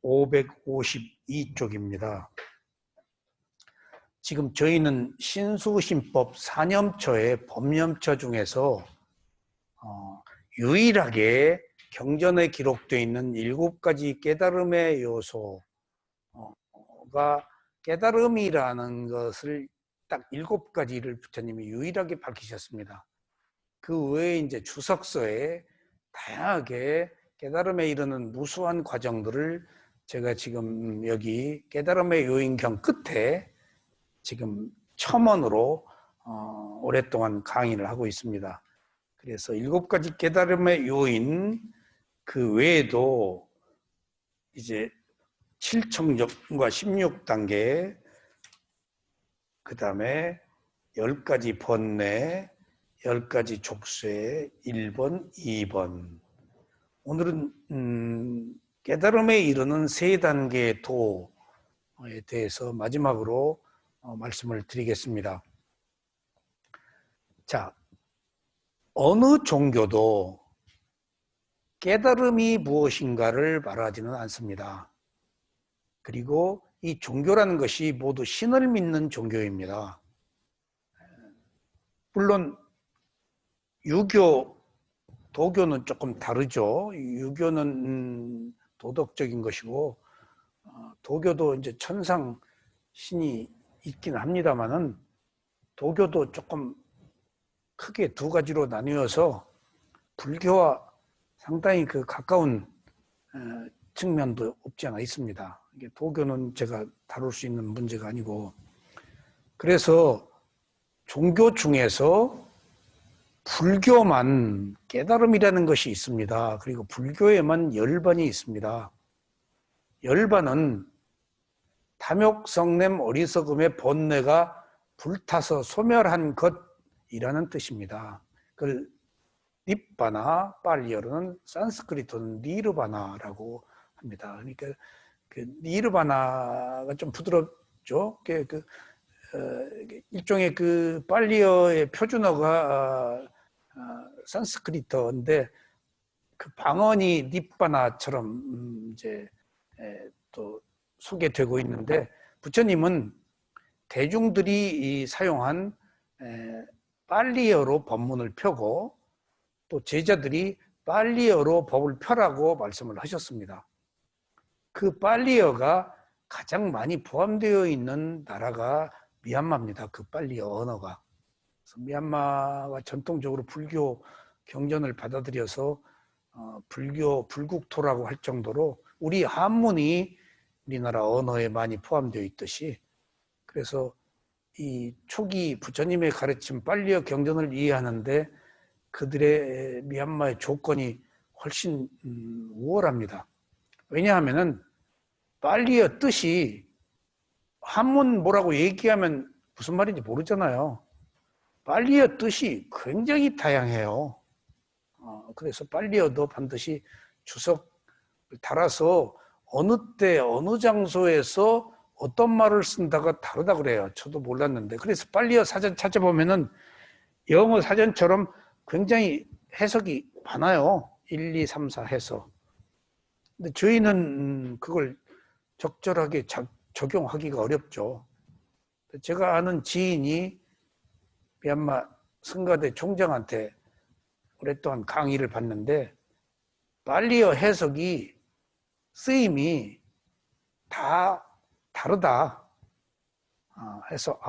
552쪽입니다. 지금 저희는 신수신법 사념처의 법념처 중에서 유일하게 경전에 기록되어 있는 7가지 깨달음의 요소가 깨달음이라는 것을 딱 7가지를 부처님이 유일하게 밝히셨습니다. 그 외에 이제 주석서에 다양하게 깨달음에 이르는 무수한 과정들을 제가 지금 여기 깨달음의 요인경 끝에 지금 첨언으로 오랫동안 강의를 하고 있습니다. 그래서 7가지 깨달음의 요인 그 외에도 이제 7청정과 16단계, 그 다음에 10가지 번뇌, 10가지 족쇄 1번, 2번. 오늘은 깨달음에 이르는 3단계의 도에 대해서 마지막으로 말씀을 드리겠습니다. 자, 어느 종교도 깨달음이 무엇인가를 말하지는 않습니다. 그리고 이 종교라는 것이 모두 신을 믿는 종교입니다. 물론 유교, 도교는 조금 다르죠. 유교는 도덕적인 것이고 도교도 이제 천상 신이 있긴 합니다만은 도교도 조금 크게 2가지로 나뉘어서 불교와 상당히 가까운 측면도 없지 않아 있습니다. 이게 도교는 제가 다룰 수 있는 문제가 아니고, 그래서 종교 중에서 불교만 깨달음이라는 것이 있습니다. 그리고 불교에만 열반이 있습니다. 열반은 탐욕, 성냄, 어리석음의 번뇌가 불타서 소멸한 것이라는 뜻입니다. 그걸 닙바나, 팔리어로는 산스크리트는 니르바나라고 합니다. 그러니까 그 니르바나가 좀 부드럽죠. 일종의 그 팔리어의 표준어가 산스크리트인데 그 방언이 닙바나처럼 이제 또 소개되고 있는데, 부처님은 대중들이 사용한 팔리어로 법문을 펴고 또 제자들이 팔리어로 법을 펴라고 말씀을 하셨습니다. 그 팔리어가 가장 많이 포함되어 있는 나라가 미얀마입니다. 그 팔리어 언어가. 그래서 미얀마가 전통적으로 불교 경전을 받아들여서 불교 불국토라고 할 정도로 우리 한문이 우리나라 언어에 많이 포함되어 있듯이, 그래서 이 초기 부처님의 가르침 팔리어 경전을 이해하는데 그들의 미얀마의 조건이 훨씬 우월합니다. 왜냐하면은 팔리어 뜻이 한문 뭐라고 얘기하면 무슨 말인지 모르잖아요. 팔리어 뜻이 굉장히 다양해요. 그래서 팔리어도 반드시 주석을 달아서 어느 때 어느 장소에서 어떤 말을 쓴다가 다르다 그래요. 저도 몰랐는데. 그래서 팔리어 사전 찾아보면은 영어 사전처럼 굉장히 해석이 많아요. 1, 2, 3, 4 해서. 근데 저희는 그걸 적절하게 적용하기가 어렵죠. 제가 아는 지인이 미얀마 성가대 총장한테 오랫동안 강의를 받는데 팔리어 해석이 쓰임이 다 다르다 해서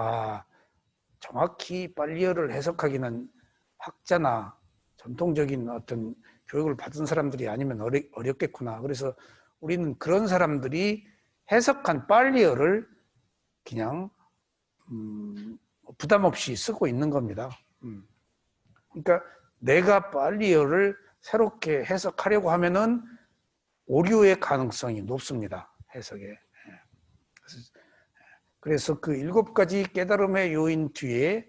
정확히 팔리어를 해석하기는 학자나 전통적인 어떤 교육을 받은 사람들이 아니면 어렵겠구나. 그래서 우리는 그런 사람들이 해석한 팔리어를 그냥 부담 없이 쓰고 있는 겁니다. 그러니까 내가 팔리어를 새롭게 해석하려고 하면은 오류의 가능성이 높습니다. 해석에. 그래서 그 7가지 깨달음의 요인 뒤에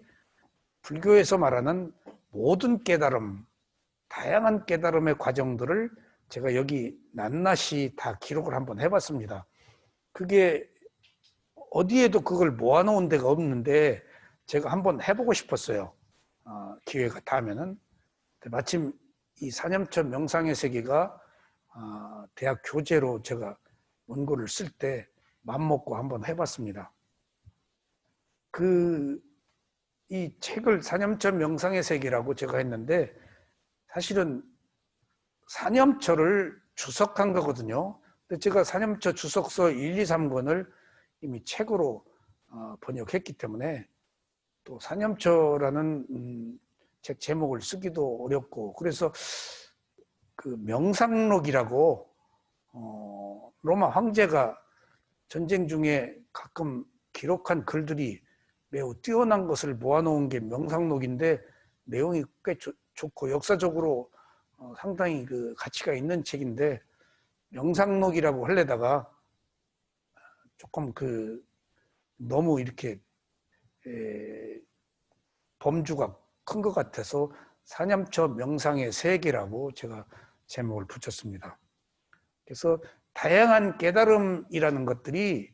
불교에서 말하는 모든 깨달음, 다양한 깨달음의 과정들을 제가 여기 낱낱이 다 기록을 한번 해봤습니다. 그게 어디에도 그걸 모아놓은 데가 없는데 제가 한번 해보고 싶었어요. 기회가 닿으면은. 마침 이 사념처 명상의 세계가 대학 교재로 제가 원고를 쓸 때 맘먹고 한번 해봤습니다. 이 책을 사념처 명상의 세계라고 제가 했는데 사실은 사념처를 주석한 거거든요. 근데 제가 사념처 주석서 1, 2, 3권을 이미 책으로 번역했기 때문에 또 사념처라는 책 제목을 쓰기도 어렵고, 그래서 그 명상록이라고 로마 황제가 전쟁 중에 가끔 기록한 글들이 매우 뛰어난 것을 모아놓은 게 명상록인데 내용이 꽤 좋고 역사적으로 상당히 그 가치가 있는 책인데, 명상록이라고 하려다가 조금 너무 이렇게 범주가 큰 것 같아서 사념처 명상의 세계라고 제가 제목을 붙였습니다. 그래서 다양한 깨달음이라는 것들이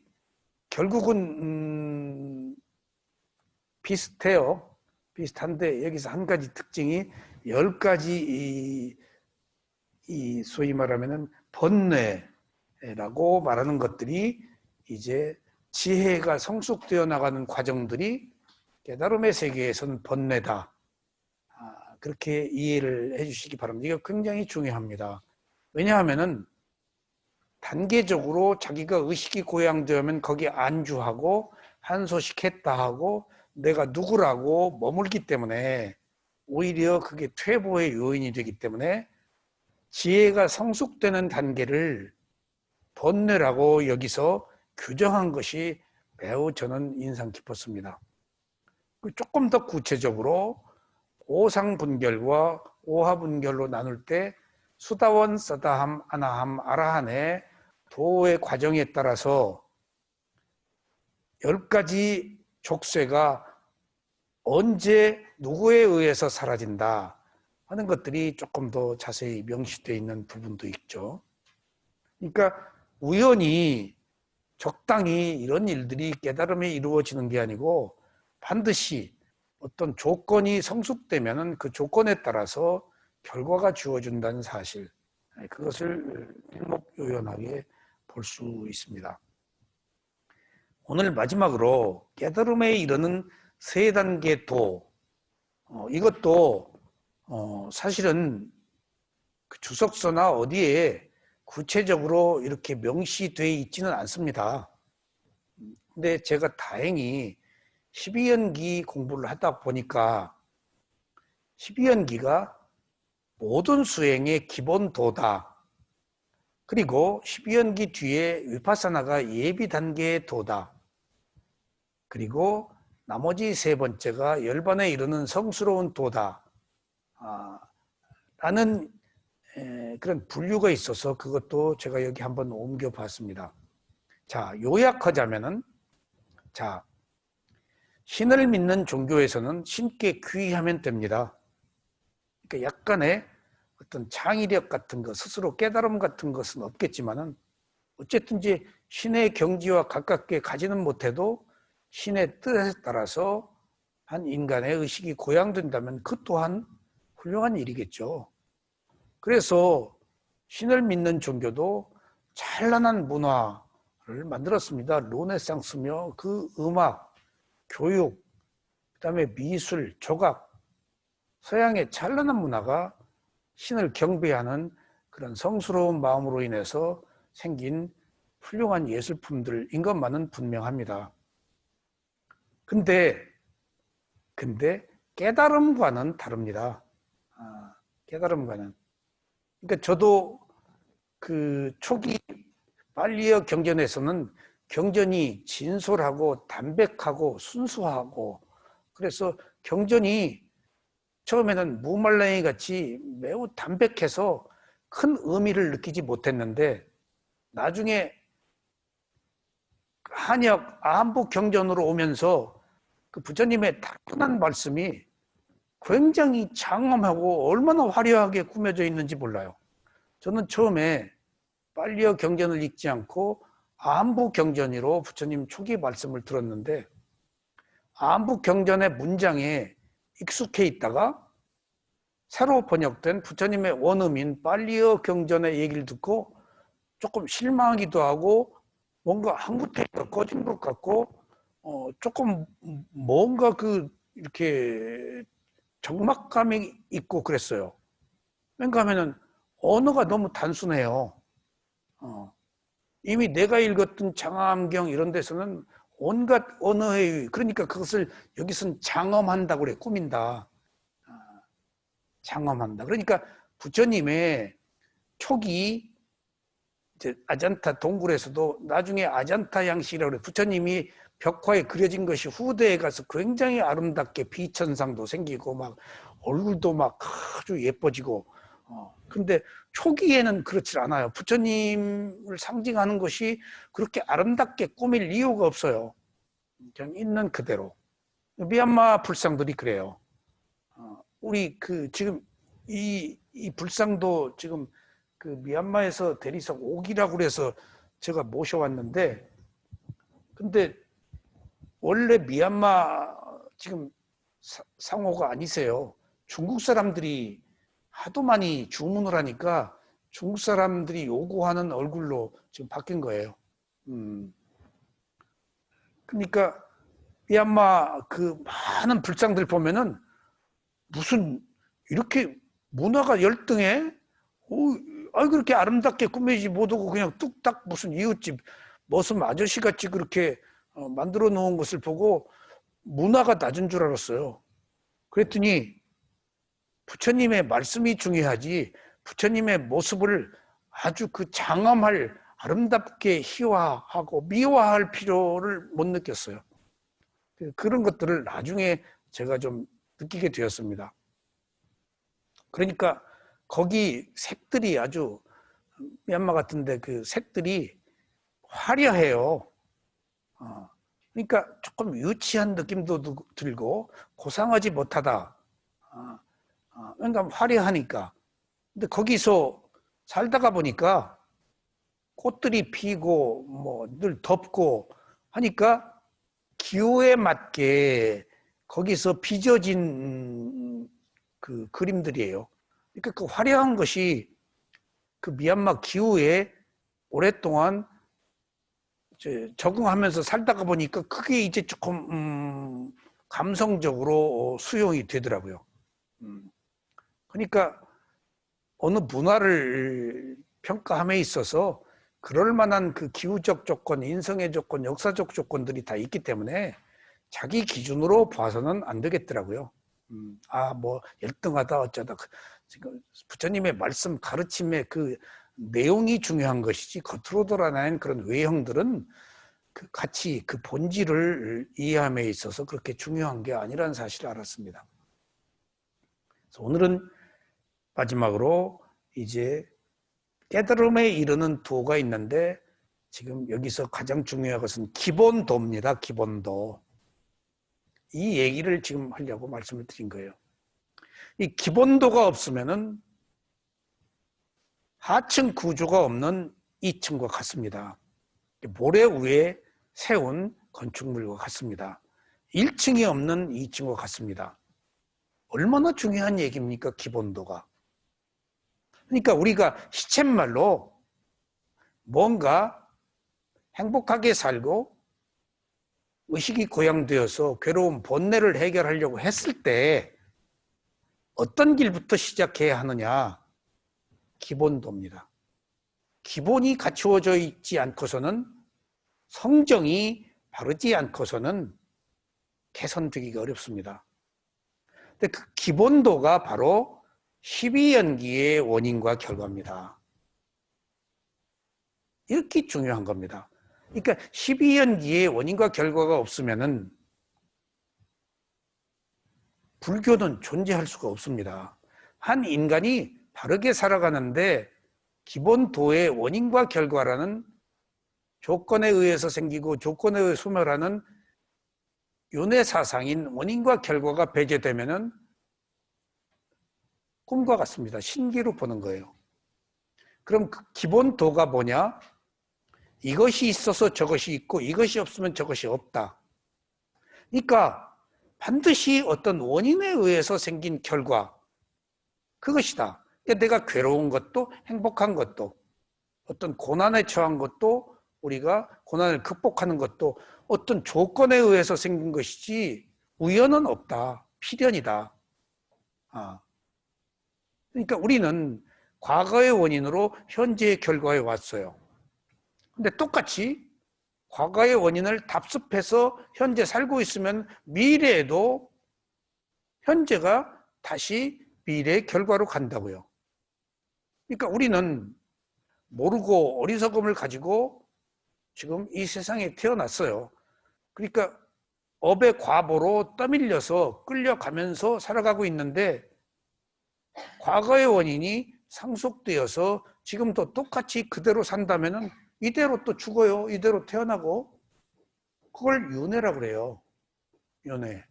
결국은 비슷해요. 비슷한데 여기서 한 가지 특징이 10가지 소위 말하면 번뇌라고 말하는 것들이 이제 지혜가 성숙되어 나가는 과정들이 깨달음의 세계에서는 번뇌다. 그렇게 이해를 해주시기 바랍니다. 이거 굉장히 중요합니다. 왜냐하면은 단계적으로 자기가 의식이 고양되면 거기에 안주하고 한소식했다 하고 내가 누구라고 머물기 때문에 오히려 그게 퇴보의 요인이 되기 때문에 지혜가 성숙되는 단계를 번뇌라고 여기서 규정한 것이 매우 저는 인상 깊었습니다. 조금 더 구체적으로 오상분결과 오하분결로 나눌 때 수다원, 서다함, 아나함, 아라한의 도의 과정에 따라서 10가지 족쇄가 언제 누구에 의해서 사라진다 하는 것들이 조금 더 자세히 명시되어 있는 부분도 있죠. 그러니까 우연히 적당히 이런 일들이 깨달음이 이루어지는 게 아니고 반드시 어떤 조건이 성숙되면 그 조건에 따라서 결과가 주어진다는 사실, 그것을 일목요연하게 볼 수 있습니다. 오늘 마지막으로 깨달음에 이르는 3단계 도, 이것도 사실은 그 주석서나 어디에 구체적으로 이렇게 명시되어 있지는 않습니다. 근데 제가 다행히 12연기 공부를 하다 보니까 12연기가 모든 수행의 기본 도다. 그리고 12연기 뒤에 위파사나가 예비 단계의 도다. 그리고 나머지 3번째가 열반에 이르는 성스러운 도다. 라는 그런 분류가 있어서 그것도 제가 여기 한번 옮겨봤습니다. 자, 요약하자면은, 자, 신을 믿는 종교에서는 신께 귀의하면 됩니다. 그러니까 약간의 어떤 창의력 같은 것, 스스로 깨달음 같은 것은 없겠지만은 어쨌든지 신의 경지와 가깝게 가지는 못해도 신의 뜻에 따라서 한 인간의 의식이 고양된다면 그 또한 훌륭한 일이겠죠. 그래서 신을 믿는 종교도 찬란한 문화를 만들었습니다. 르네상스며 그 음악, 교육, 그다음에 미술, 조각, 서양의 찬란한 문화가 신을 경배하는 그런 성스러운 마음으로 인해서 생긴 훌륭한 예술품들인 것만은 분명합니다. 근데 깨달음과는 다릅니다. 깨달음과는. 그러니까 저도 그 초기 빨리어 경전에서는 경전이 진솔하고 담백하고 순수하고, 그래서 경전이 처음에는 무말랭이 같이 매우 담백해서 큰 의미를 느끼지 못했는데 나중에 한역 아한복 경전으로 오면서 그 부처님의 따끈한 말씀이 굉장히 장엄하고 얼마나 화려하게 꾸며져 있는지 몰라요. 저는 처음에 빨리어 경전을 읽지 않고 아한복 경전으로 부처님 초기 말씀을 들었는데 아한복 경전의 문장에 익숙해 있다가 새로 번역된 부처님의 원음인 빨리어 경전의 얘기를 듣고 조금 실망하기도 하고 뭔가 한 구태가 꺼진 것 같고 조금 뭔가 이렇게 적막감이 있고 그랬어요. 그러니까 하면은 언어가 너무 단순해요. 이미 내가 읽었던 장암경 이런 데서는 온갖 언어의 그러니까 그것을 여기서는 장엄한다고 그래. 꾸민다. 장엄한다. 그러니까 부처님의 초기 이제 아잔타 동굴에서도 나중에 아잔타 양식이라고 그래. 부처님이 벽화에 그려진 것이 후대에 가서 굉장히 아름답게 비천상도 생기고 막 얼굴도 막 아주 예뻐지고 근데 초기에는 그렇지 않아요. 부처님을 상징하는 것이 그렇게 아름답게 꾸밀 이유가 없어요. 그냥 있는 그대로. 미얀마 불상들이 그래요. 우리 지금 이 불상도 지금 미얀마에서 대리석 5기라고 그래서 제가 모셔왔는데 근데 원래 미얀마 지금 상호가 아니세요. 중국 사람들이 하도 많이 주문을 하니까 중국 사람들이 요구하는 얼굴로 지금 바뀐 거예요. 그러니까 미얀마 많은 불상들 보면은 무슨 이렇게 문화가 열등해? 그렇게 아름답게 꾸미지 못하고 그냥 뚝딱 무슨 이웃집 무슨 아저씨 같이 그렇게 만들어 놓은 것을 보고 문화가 낮은 줄 알았어요. 그랬더니 부처님의 말씀이 중요하지 부처님의 모습을 아주 장엄할 아름답게 희화하고 미화할 필요를 못 느꼈어요. 그런 것들을 나중에 제가 좀 느끼게 되었습니다. 그러니까 거기 색들이 아주 미얀마 같은데 색들이 화려해요. 그러니까 조금 유치한 느낌도 들고 고상하지 못하다. 그러니까 화려하니까. 근데 거기서 살다가 보니까 꽃들이 피고 뭐 늘 덥고 하니까 기후에 맞게 거기서 빚어진 그림들이에요. 그러니까 그 화려한 것이 미얀마 기후에 오랫동안 적응하면서 살다가 보니까 그게 이제 조금 감성적으로 수용이 되더라고요. 그러니까 어느 문화를 평가함에 있어서 그럴 만한 기후적 조건, 인성의 조건, 역사적 조건들이 다 있기 때문에 자기 기준으로 봐서는 안 되겠더라고요. 뭐 열등하다 어쩌다. 지금 부처님의 말씀 가르침의 내용이 중요한 것이지 겉으로 드러나는 그런 외형들은 가치, 본질을 이해함에 있어서 그렇게 중요한 게 아니라는 사실을 알았습니다. 그래서 오늘은 마지막으로 이제 깨달음에 이르는 도가 있는데 지금 여기서 가장 중요한 것은 기본도입니다. 기본도. 이 얘기를 지금 하려고 말씀을 드린 거예요. 이 기본도가 없으면은 하층 구조가 없는 2층과 같습니다. 모래 위에 세운 건축물과 같습니다. 1층이 없는 2층과 같습니다. 얼마나 중요한 얘기입니까? 기본도가. 그러니까 우리가 시쳇말로 뭔가 행복하게 살고 의식이 고양되어서 괴로운 본내를 해결하려고 했을 때 어떤 길부터 시작해야 하느냐? 기본도입니다. 기본이 갖추어져 있지 않고서는 성정이 바르지 않고서는 개선되기가 어렵습니다. 근데 기본도가 바로 12연기의 원인과 결과입니다. 이렇게 중요한 겁니다. 그러니까 12연기의 원인과 결과가 없으면은 불교는 존재할 수가 없습니다. 한 인간이 바르게 살아가는데 기본도의 원인과 결과라는 조건에 의해서 생기고 조건에 의해 소멸하는 윤회사상인 원인과 결과가 배제되면은 꿈과 같습니다. 신기로 보는 거예요. 그럼 기본도가 뭐냐? 이것이 있어서 저것이 있고 이것이 없으면 저것이 없다. 그러니까 반드시 어떤 원인에 의해서 생긴 결과 그것이다. 그러니까 내가 괴로운 것도 행복한 것도 어떤 고난에 처한 것도 우리가 고난을 극복하는 것도 어떤 조건에 의해서 생긴 것이지 우연은 없다. 필연이다. 그러니까 우리는 과거의 원인으로 현재의 결과에 왔어요. 근데 똑같이 과거의 원인을 답습해서 현재 살고 있으면 미래에도 현재가 다시 미래의 결과로 간다고요. 그러니까 우리는 모르고 어리석음을 가지고 지금 이 세상에 태어났어요. 그러니까 업의 과보로 떠밀려서 끌려가면서 살아가고 있는데 과거의 원인이 상속되어서 지금도 똑같이 그대로 산다면 이대로 또 죽어요. 이대로 태어나고. 그걸 윤회라고 그래요. 윤회.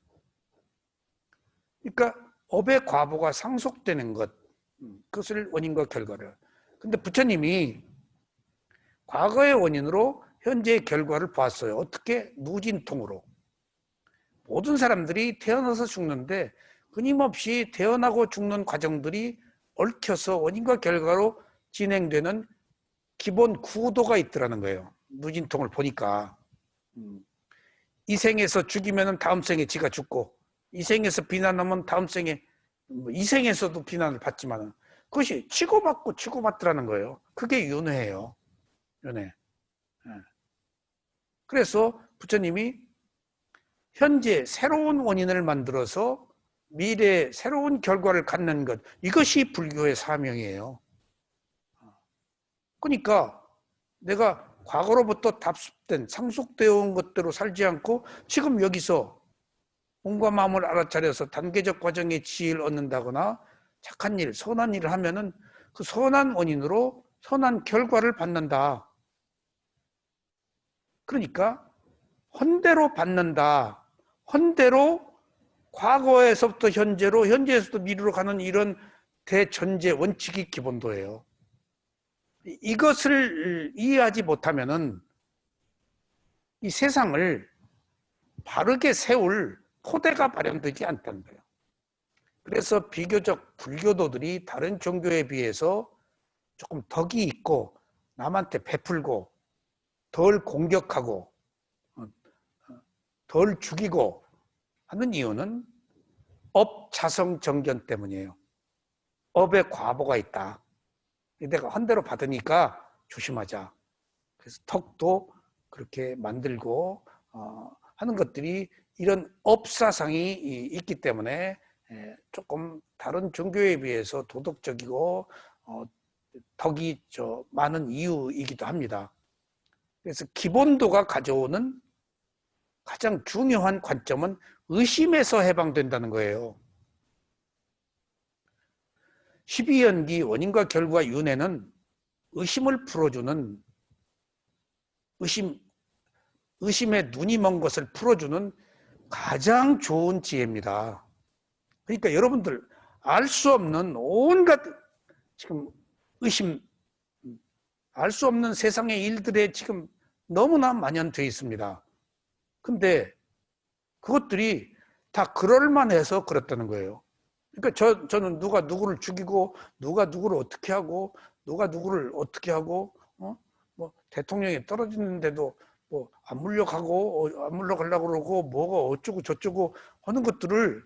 그러니까 업의 과보가 상속되는 것. 그것을 원인과 결과를. 근데 부처님이 과거의 원인으로 현재의 결과를 봤어요. 어떻게? 무진통으로. 모든 사람들이 태어나서 죽는데 끊임없이 태어나고 죽는 과정들이 얽혀서 원인과 결과로 진행되는 기본 구도가 있더라는 거예요. 무진통을 보니까. 이 생에서 죽이면 다음 생에 지가 죽고, 이 생에서 비난하면 다음 생에, 이 생에서도 비난을 받지만 그것이 치고받고 치고받더라는 거예요. 그게 윤회예요. 윤회. 그래서 부처님이 현재 새로운 원인을 만들어서 미래에 새로운 결과를 갖는 것, 이것이 불교의 사명이에요. 그러니까 내가 과거로부터 답습된 상속되어 온 것대로 살지 않고 지금 여기서 몸과 마음을 알아차려서 단계적 과정의 지혜를 얻는다거나 착한 일, 선한 일을 하면은 그 선한 원인으로 선한 결과를 받는다. 그러니까 헌대로 받는다. 헌대로 과거에서부터 현재로, 현재에서부터 미래로 가는 이런 대전제 원칙이 기본도예요. 이것을 이해하지 못하면은 이 세상을 바르게 세울 토대가 마련되지 않다는 거예요. 그래서 비교적 불교도들이 다른 종교에 비해서 조금 덕이 있고 남한테 베풀고 덜 공격하고 덜 죽이고 하는 이유는 업자성 정견 때문이에요. 업에 과보가 있다. 내가 헌대로 받으니까 조심하자. 그래서 덕도 그렇게 만들고 하는 것들이 이런 업사상이 있기 때문에 조금 다른 종교에 비해서 도덕적이고 덕이 많은 이유이기도 합니다. 그래서 기본도가 가져오는 가장 중요한 관점은 의심에서 해방된다는 거예요. 12연기 원인과 결과 윤회는 의심을 풀어주는 의심의 눈이 먼 것을 풀어주는 가장 좋은 지혜입니다. 그러니까 여러분들 알 수 없는 온갖 지금 의심, 알 수 없는 세상의 일들에 지금 너무나 만연되어 있습니다. 근데 그것들이 다 그럴만해서 그렇다는 거예요. 그러니까 저는 누가 누구를 죽이고 누가 누구를 어떻게 하고 누가 누구를 어떻게 하고 뭐 대통령이 떨어지는데도 뭐 안 물러가고 안 물러가려고 그러고 뭐가 어쩌고 저쩌고 하는 것들을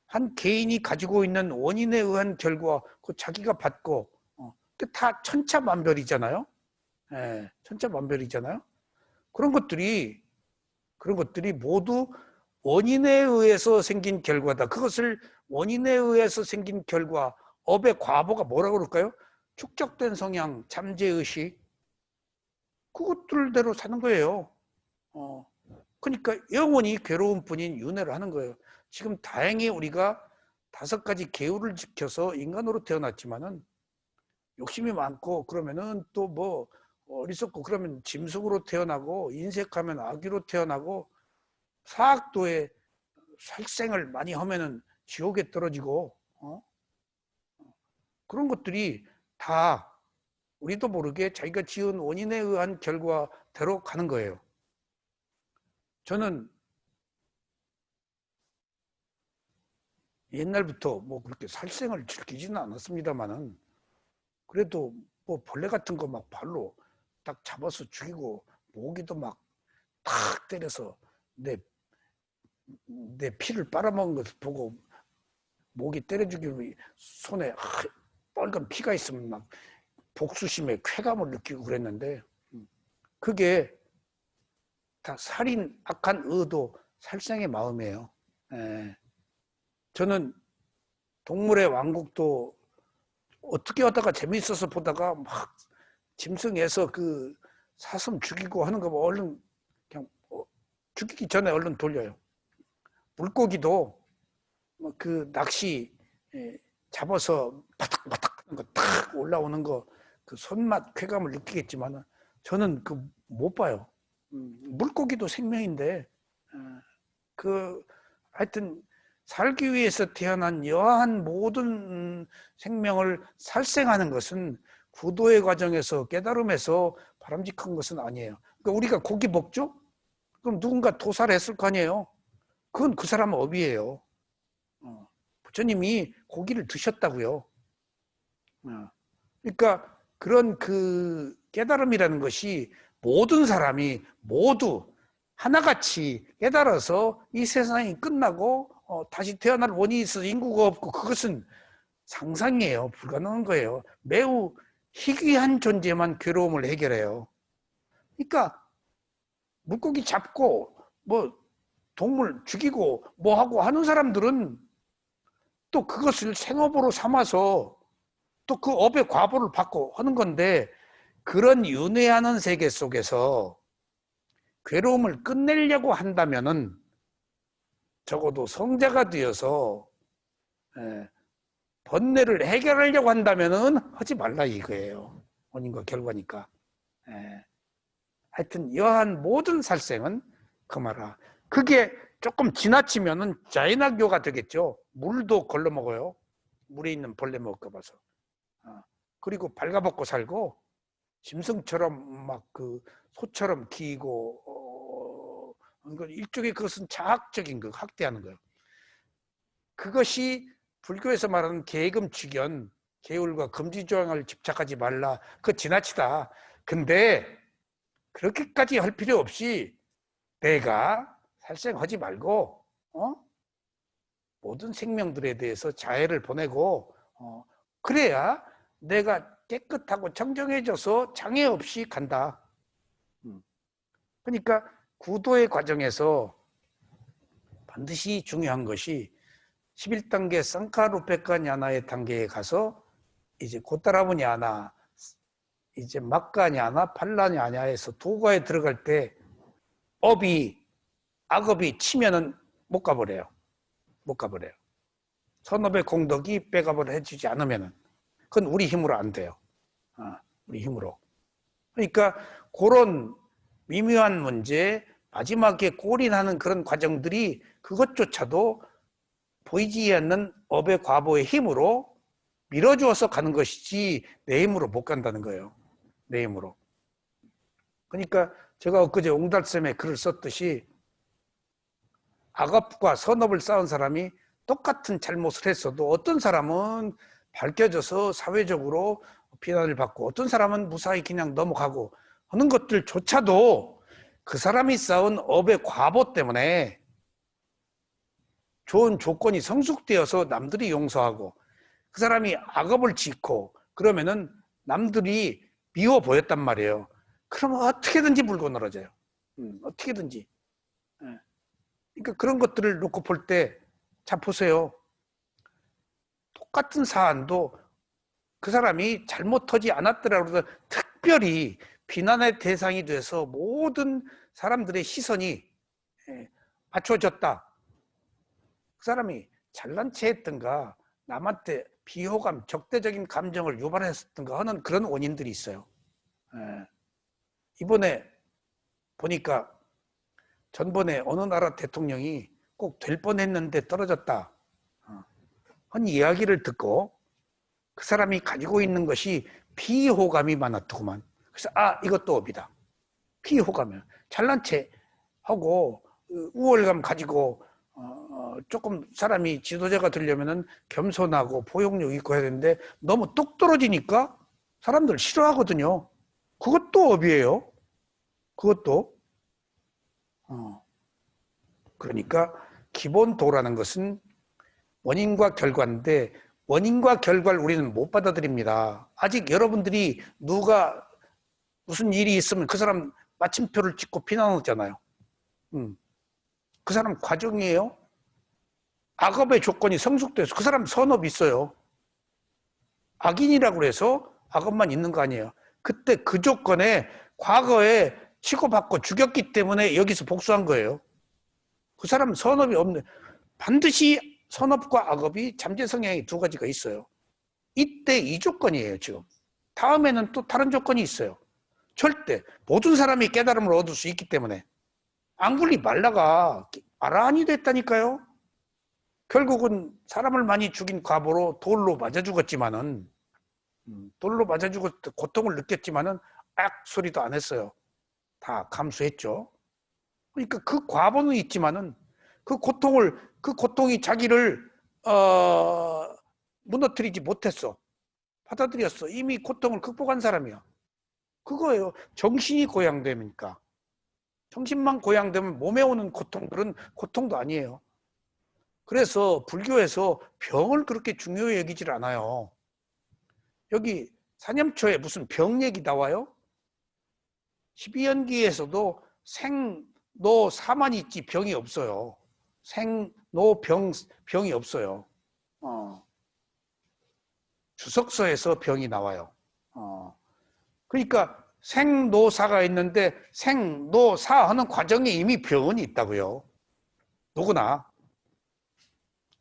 한 개인이 가지고 있는 원인에 의한 결과 그 자기가 받고 다 천차만별이잖아요. 예, 천차만별이잖아요. 그런 것들이 모두 원인에 의해서 생긴 결과다. 그것을 원인에 의해서 생긴 결과, 업의 과보가 뭐라고 그럴까요? 축적된 성향, 잠재의식, 그것들대로 사는 거예요. 그러니까 영원히 괴로운 뿐인 윤회를 하는 거예요. 지금 다행히 우리가 5가지 계율을 지켜서 인간으로 태어났지만은 욕심이 많고 그러면은 또 뭐 어리석고 그러면 짐승으로 태어나고 인색하면 아기로 태어나고 사악도에 살생을 많이 하면은 지옥에 떨어지고 그런 것들이 다 우리도 모르게 자기가 지은 원인에 의한 결과대로 가는 거예요. 저는 옛날부터 뭐 그렇게 살생을 즐기지는 않았습니다만은 그래도 뭐 벌레 같은 거 막 발로 딱 잡아서 죽이고 모기도 막 탁 때려서 내 피를 빨아먹은 것을 보고 모기 때려 죽이고 손에 빨간 피가 있으면 막 복수심에 쾌감을 느끼고 그랬는데 그게 다 살인, 악한 의도, 살생의 마음이에요. 예. 저는 동물의 왕국도 어떻게 하다가 재미있어서 보다가 막 짐승에서 그 사슴 죽이고 하는 거 얼른 그냥 죽이기 전에 얼른 돌려요. 물고기도 그 낚시 잡아서 바닥바닥 하는 거 탁 올라오는 거 그 손맛 쾌감을 느끼겠지만 저는 그 못 봐요. 물고기도 생명인데 그 하여튼 살기 위해서 태어난 여하한 모든 생명을 살생하는 것은 구도의 과정에서 깨달음에서 바람직한 것은 아니에요. 그러니까 우리가 고기 먹죠? 그럼 누군가 도살을 했을 거 아니에요. 그건 그 사람 업이에요. 부처님이 고기를 드셨다고요. 그러니까 그런 그 깨달음이라는 것이 모든 사람이 모두 하나같이 깨달아서 이 세상이 끝나고 다시 태어날 원인이 있어서 인구가 없고 그것은 상상이에요. 불가능한 거예요. 매우 희귀한 존재만 괴로움을 해결해요. 그러니까 물고기 잡고 뭐 동물 죽이고 뭐 하고 하는 사람들은 또 그것을 생업으로 삼아서 또 그 업의 과보를 받고 하는 건데 그런 윤회하는 세계 속에서 괴로움을 끝내려고 한다면은 적어도 성자가 되어서 번뇌를 해결하려고 한다면은 하지 말라 이거예요. 원인과 결과니까. 하여튼 여한 모든 살생은 금하라. 그게 조금 지나치면은 자연학교가 되겠죠. 물도 걸러 먹어요. 물에 있는 벌레 먹을까 봐서. 그리고 발가벗고 살고 짐승처럼 막 그 소처럼 기고 일종의 그것은 자학적인 거 학대하는 거예요. 그것이 불교에서 말하는 계금취견, 계율과 금지조항을 집착하지 말라. 그거 지나치다. 근데 그렇게까지 할 필요 없이 내가 살생하지 말고 모든 생명들에 대해서 자애를 보내고 그래야 내가 깨끗하고 청정해져서 장애 없이 간다. 그러니까 구도의 과정에서 반드시 중요한 것이 11단계 상카루페카 냐나의 단계에 가서 이제 고따라부 냐나, 이제 막가 냐나, 팔라 냐나에서 도가에 들어갈 때 악업이 치면은 못 가버려요. 못 가버려요. 선업의 공덕이 백업을 해주지 않으면은 그건 우리 힘으로 안 돼요. 우리 힘으로. 그러니까 그런 미묘한 문제, 마지막에 골인하는 그런 과정들이 그것조차도 보이지 않는 업의 과보의 힘으로 밀어주어서 가는 것이지 내 힘으로 못 간다는 거예요. 내 힘으로. 그러니까 제가 엊그제 옹달샘에 글을 썼듯이 악업과 선업을 쌓은 사람이 똑같은 잘못을 했어도 어떤 사람은 밝혀져서 사회적으로 비난을 받고 어떤 사람은 무사히 그냥 넘어가고 하는 것들조차도 그 사람이 쌓은 업의 과보 때문에 좋은 조건이 성숙되어서 남들이 용서하고 그 사람이 악업을 짓고 그러면은 남들이 미워 보였단 말이에요. 그러면 어떻게든지 물고 늘어져요. 어떻게든지. 그러니까 그런 것들을 놓고 볼 때 자 보세요. 똑같은 사안도 그 사람이 잘못하지 않았더라도 특별히 비난의 대상이 돼서 모든 사람들의 시선이 맞춰졌다. 그 사람이 잘난 체 했던가 남한테 비호감, 적대적인 감정을 유발했었던가 하는 그런 원인들이 있어요. 이번에 보니까 전번에 어느 나라 대통령이 꼭 될 뻔했는데 떨어졌다 한 이야기를 듣고 그 사람이 가지고 있는 것이 비호감이 많았더구만. 그래서 이것도 업이다. 비호감이야. 잘난 체 하고 우월감 가지고 조금 사람이 지도자가 되려면은 겸손하고 포용력 있고 해야 되는데 너무 뚝 떨어지니까 사람들 싫어하거든요. 그것도 업이에요. 그것도. 그러니까 기본도라는 것은 원인과 결과인데 원인과 결과를 우리는 못 받아들입니다. 아직 여러분들이 누가 무슨 일이 있으면 그 사람 마침표를 찍고 비난하잖아요. 그 사람 과정이에요. 악업의 조건이 성숙돼서 그 사람 선업이 있어요. 악인이라고 해서 악업만 있는 거 아니에요. 그때 그 조건에 과거에 치고받고 죽였기 때문에 여기서 복수한 거예요. 그 사람 선업이 없네. 반드시 선업과 악업이 잠재 성향이 두 가지가 있어요. 이때 이 조건이에요, 지금. 다음에는 또 다른 조건이 있어요. 절대 모든 사람이 깨달음을 얻을 수 있기 때문에 앙굴리 말라가 아라한이 됐다니까요. 결국은 사람을 많이 죽인 과보로 돌로 맞아 죽었지만은 돌로 맞아 죽을 때 고통을 느꼈지만은 악 소리도 안 했어요. 다 감수했죠. 그러니까 그 과보는 있지만은 그 고통이 자기를 무너뜨리지 못했어. 받아들였어. 이미 고통을 극복한 사람이야. 그거예요. 정신이 고양되니까. 정신만 고양되면 몸에 오는 고통들은 고통도 아니에요. 그래서 불교에서 병을 그렇게 중요히 여기질 않아요. 여기 사념초에 무슨 병 얘기 나와요? 12연기에서도 생노 사만 있지 병이 없어요. 생노 병이 없어요. 주석서에서 병이 나와요. 그러니까 생노사가 있는데 생노사 하는 과정에 이미 병은 있다고요. 누구나.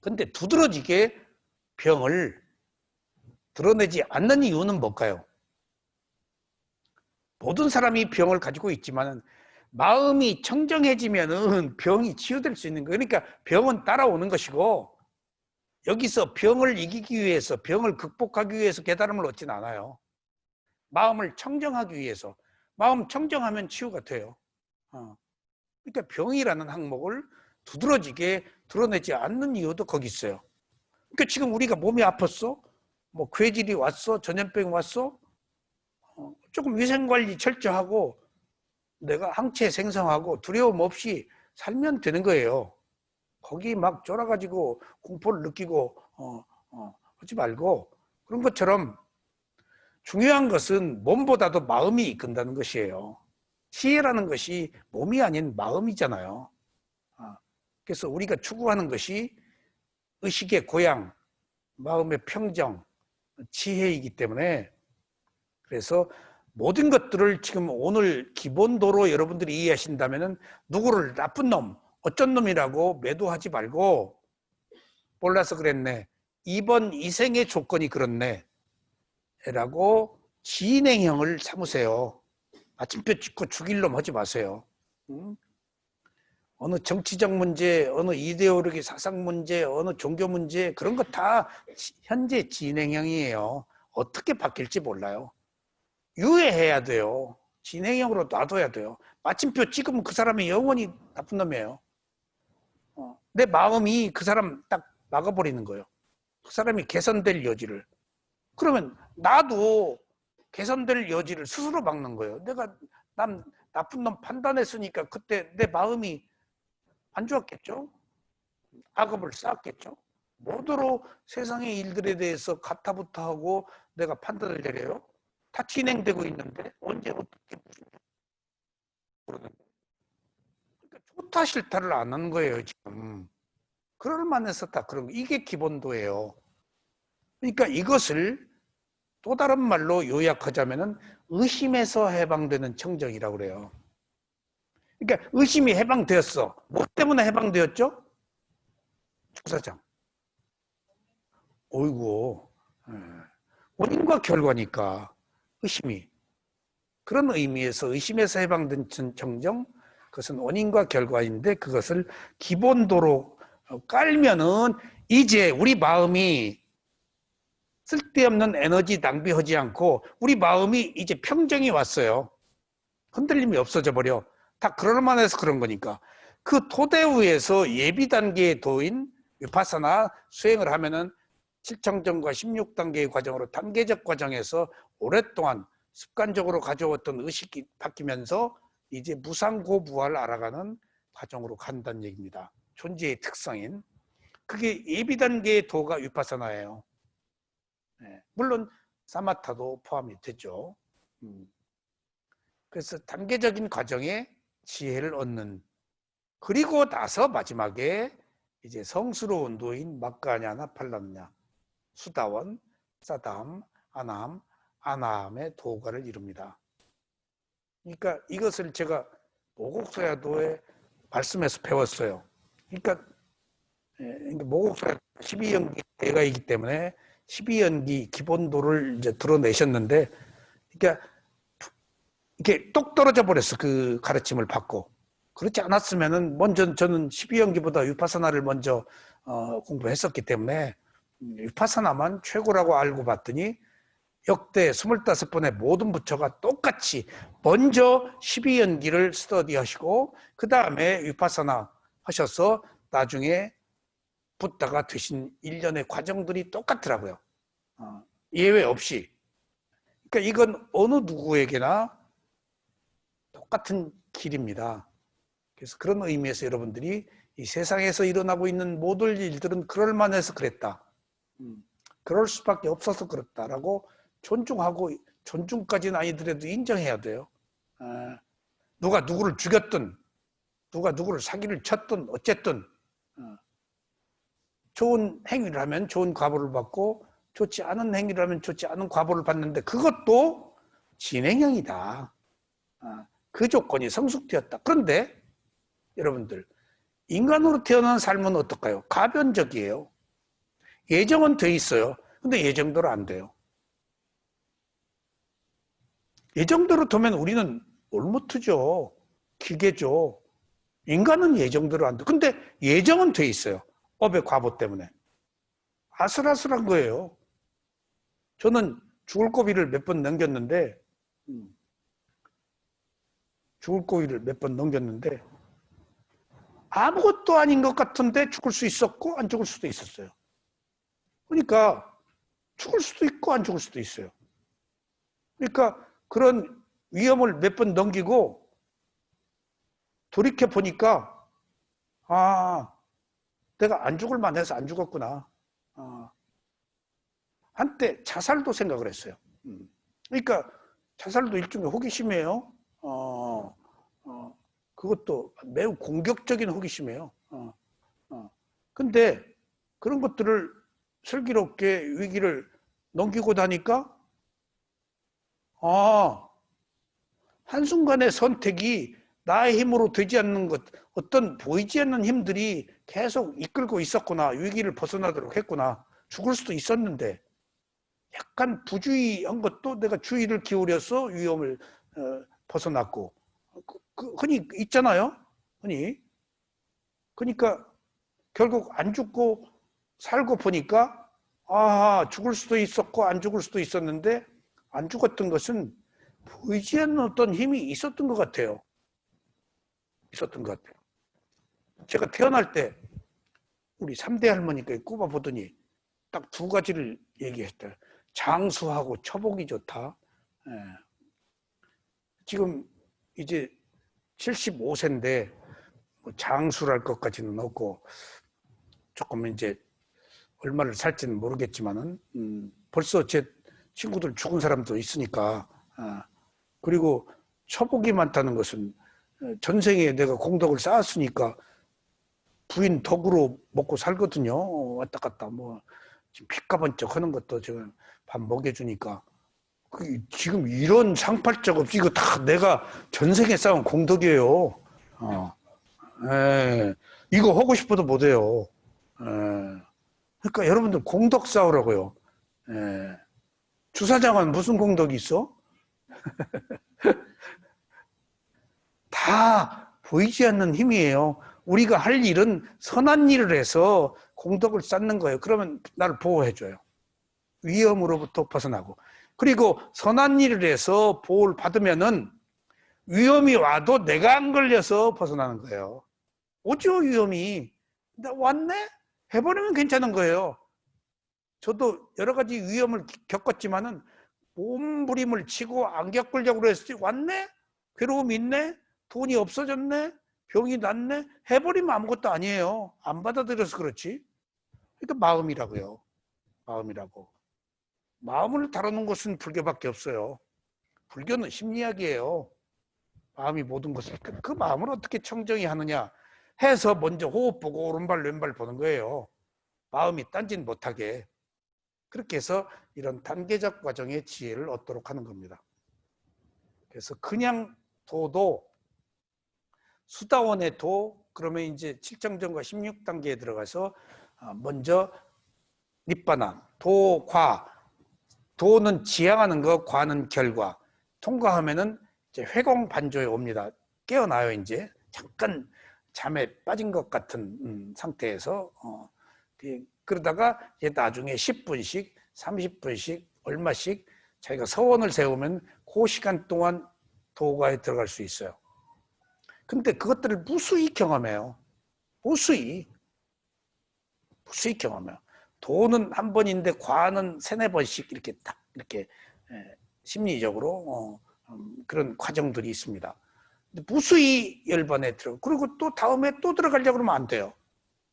근데 두드러지게 병을 드러내지 않는 이유는 뭘까요? 모든 사람이 병을 가지고 있지만 마음이 청정해지면은 병이 치유될 수 있는 거예요. 그러니까 병은 따라오는 것이고 여기서 병을 이기기 위해서 병을 극복하기 위해서 깨달음을 얻진 않아요. 마음을 청정하기 위해서. 마음 청정하면 치유가 돼요. 그러니까 병이라는 항목을 두드러지게 드러내지 않는 이유도 거기 있어요. 그러니까 지금 우리가 몸이 아팠어? 뭐 괴질이 왔어? 전염병이 왔어? 조금 위생관리 철저하고 내가 항체 생성하고 두려움 없이 살면 되는 거예요. 거기 막 쫄아가지고 공포를 느끼고 하지 말고 그런 것처럼 중요한 것은 몸보다도 마음이 이끈다는 것이에요. 지혜라는 것이 몸이 아닌 마음이잖아요. 그래서 우리가 추구하는 것이 의식의 고양, 마음의 평정, 지혜이기 때문에 그래서 모든 것들을 지금 오늘 기본도로 여러분들이 이해하신다면 누구를 나쁜 놈, 어쩐 놈이라고 매도하지 말고 몰라서 그랬네. 이번 이생의 조건이 그렇네. 라고 진행형을 삼으세요. 마침표 찍고 죽일 놈 하지 마세요. 어느 정치적 문제, 어느 이데올로기 사상 문제, 어느 종교 문제 그런 거 다 현재 진행형이에요. 어떻게 바뀔지 몰라요. 유예해야 돼요. 진행형으로 놔둬야 돼요. 마침표 찍으면 그 사람이 영원히 나쁜 놈이에요. 내 마음이 그 사람 딱 막아버리는 거예요. 그 사람이 개선될 여지를. 그러면 나도 개선될 여지를 스스로 막는 거예요. 내가 남 나쁜 놈 판단했으니까 그때 내 마음이 안 좋았겠죠? 악업을 쌓았겠죠? 뭐더러 세상의 일들에 대해서 가타부타하고 내가 판단을 내려요? 다 진행되고 있는데 언제 어떻게 무슨 그러는데 그러니까 좋다 싫다를 안 하는 거예요 지금. 그럴 만해서 다 그런 거. 이게 기본도예요. 그러니까 이것을 또 다른 말로 요약하자면은 의심에서 해방되는 청정이라고 그래요. 그러니까 의심이 해방되었어. 뭐 때문에 해방되었죠? 축사장. 어이구. 원인과 결과니까 의심이. 그런 의미에서 의심에서 해방된 청정, 그것은 원인과 결과인데 그것을 기본도로 깔면은 이제 우리 마음이 쓸데없는 에너지 낭비하지 않고 우리 마음이 이제 평정이 왔어요. 흔들림이 없어져 버려. 다 그럴만해서 그런 거니까. 그 토대 위에서 예비 단계의 도인 위파사나 수행을 하면은 7청정과 16단계의 과정으로 단계적 과정에서 오랫동안 습관적으로 가져왔던 의식이 바뀌면서 이제 무상고무화를 알아가는 과정으로 간다는 얘기입니다. 존재의 특성인. 그게 예비단계의 도가 위파사나예요. 네. 물론 사마타도 포함이 되죠. 그래서 단계적인 과정에 지혜를 얻는, 그리고 나서 마지막에 이제 성스러운 도인 마카냐나 팔람냐, 수다원, 사담, 아남, 아남의 도가를 이룹니다. 그러니까 이것을 제가 모곡소야도의 말씀에서 배웠어요. 그러니까 모곡소야 12연기 대가이기 때문에 12연기 기본도를 이제 드러내셨는데, 그러니까 이렇게 똑 떨어져 버렸어. 그 가르침을 받고. 그렇지 않았으면은 먼저 저는 12연기보다 위파사나를 먼저 공부했었기 때문에 위파사나만 최고라고 알고 봤더니 역대 25번의 모든 부처가 똑같이 먼저 12연기를 스터디하시고 그 다음에 위파사나 하셔서 나중에 붓다가 되신 일련의 과정들이 똑같더라고요. 예외 없이. 그러니까 이건 어느 누구에게나 똑같은 길입니다. 그래서 그런 의미에서 여러분들이 이 세상에서 일어나고 있는 모든 일들은 그럴만해서 그랬다. 그럴 수밖에 없어서 그렇다라고 존중하고, 존중까지는 아니더라도 인정해야 돼요. 누가 누구를 죽였든 누가 누구를 사기를 쳤든 어쨌든 좋은 행위를 하면 좋은 과보를 받고 좋지 않은 행위를 하면 좋지 않은 과보를 받는데 그것도 진행형이다. 그 조건이 성숙되었다. 그런데 여러분들, 인간으로 태어난 삶은 어떨까요? 가변적이에요. 예정은 돼 있어요. 근데 예정대로 안 돼요. 예정대로 두면 우리는 올무트죠. 기계죠. 인간은 예정대로 안 돼. 근데 예정은 돼 있어요. 업의 과보 때문에. 아슬아슬한 거예요. 저는 죽을 고비를 몇 번 넘겼는데, 아무것도 아닌 것 같은데 죽을 수 있었고 안 죽을 수도 있었어요. 그러니까 죽을 수도 있고 안 죽을 수도 있어요. 그러니까 그런 위험을 몇 번 넘기고 돌이켜 보니까 내가 안 죽을 만해서 안 죽었구나. 한때 자살도 생각을 했어요. 그러니까 자살도 일종의 호기심이에요. 그것도 매우 공격적인 호기심이에요. 근데 그런 것들을 슬기롭게 위기를 넘기고 나니까 한순간의 선택이 나의 힘으로 되지 않는 것, 어떤 보이지 않는 힘들이 계속 이끌고 있었구나. 위기를 벗어나도록 했구나. 죽을 수도 있었는데 약간 부주의한 것도 내가 주의를 기울여서 위험을 벗어났고, 흔히 있잖아요. 흔히. 그러니까 결국 안 죽고 살고 보니까 죽을 수도 있었고 안 죽을 수도 있었는데 안 죽었던 것은 보이지 않는 어떤 힘이 있었던 것 같아요. 제가 태어날 때 우리 3대 할머니가 꼽아보더니 딱 두 가지를 얘기했어요. 장수하고 처복이 좋다. 지금 이제 75세인데 장수랄 것까지는 없고 조금 이제 얼마를 살지는 모르겠지만은 벌써 제 친구들 죽은 사람도 있으니까. 그리고 처복이 많다는 것은 전생에 내가 공덕을 쌓았으니까 부인 덕으로 먹고 살거든요. 왔다 갔다 뭐 지금 핏가번쩍 하는 것도 지금 밥 먹여주니까. 지금 이런 상팔자가 없이 이거 다 내가 전생에 쌓은 공덕이에요. 이거 하고 싶어도 못해요. 그러니까 여러분들 공덕 쌓으라고요. 주사장은 무슨 공덕이 있어? 다 보이지 않는 힘이에요. 우리가 할 일은 선한 일을 해서 공덕을 쌓는 거예요. 그러면 나를 보호해줘요. 위험으로부터 벗어나고. 그리고 선한 일을 해서 보호를 받으면은 위험이 와도 내가 안 걸려서 벗어나는 거예요. 오죠, 위험이. 근데 왔네? 해버리면 괜찮은 거예요. 저도 여러 가지 위험을 겪었지만은 몸부림을 치고 안경 끌려고 그랬지. 왔네? 괴로움이 있네? 돈이 없어졌네? 병이 났네? 해버리면 아무것도 아니에요. 안 받아들여서 그렇지. 그러니까 마음이라고요. 마음이라고. 마음을 다루는 것은 불교밖에 없어요. 불교는 심리학이에요. 마음이 모든 것을. 그 마음을 어떻게 청정히 하느냐 해서 먼저 호흡 보고 오른발 왼발 보는 거예요. 마음이 딴짓 못하게. 그렇게 해서 이런 단계적 과정의 지혜를 얻도록 하는 겁니다. 그래서 그냥 도도 수다원의 도, 그러면 이제 7정전과 16단계에 들어가서 먼저 니바나, 도, 과. 도는 지향하는 거, 과는 결과. 통과하면은 이제 회공반조에 옵니다. 깨어나요, 이제. 잠깐 잠에 빠진 것 같은 상태에서. 그러다가 이제 나중에 10분씩, 30분씩, 얼마씩 자기가 서원을 세우면 그 시간 동안 도과에 들어갈 수 있어요. 근데 그것들을 무수히 경험해요. 무수히 경험해요. 도는 한 번인데 과는 3-4번씩 이렇게 딱 이렇게 심리적으로 그런 과정들이 있습니다. 무수히 열반에 들어. 그리고 또 다음에 또 들어가려고 그러면 안 돼요.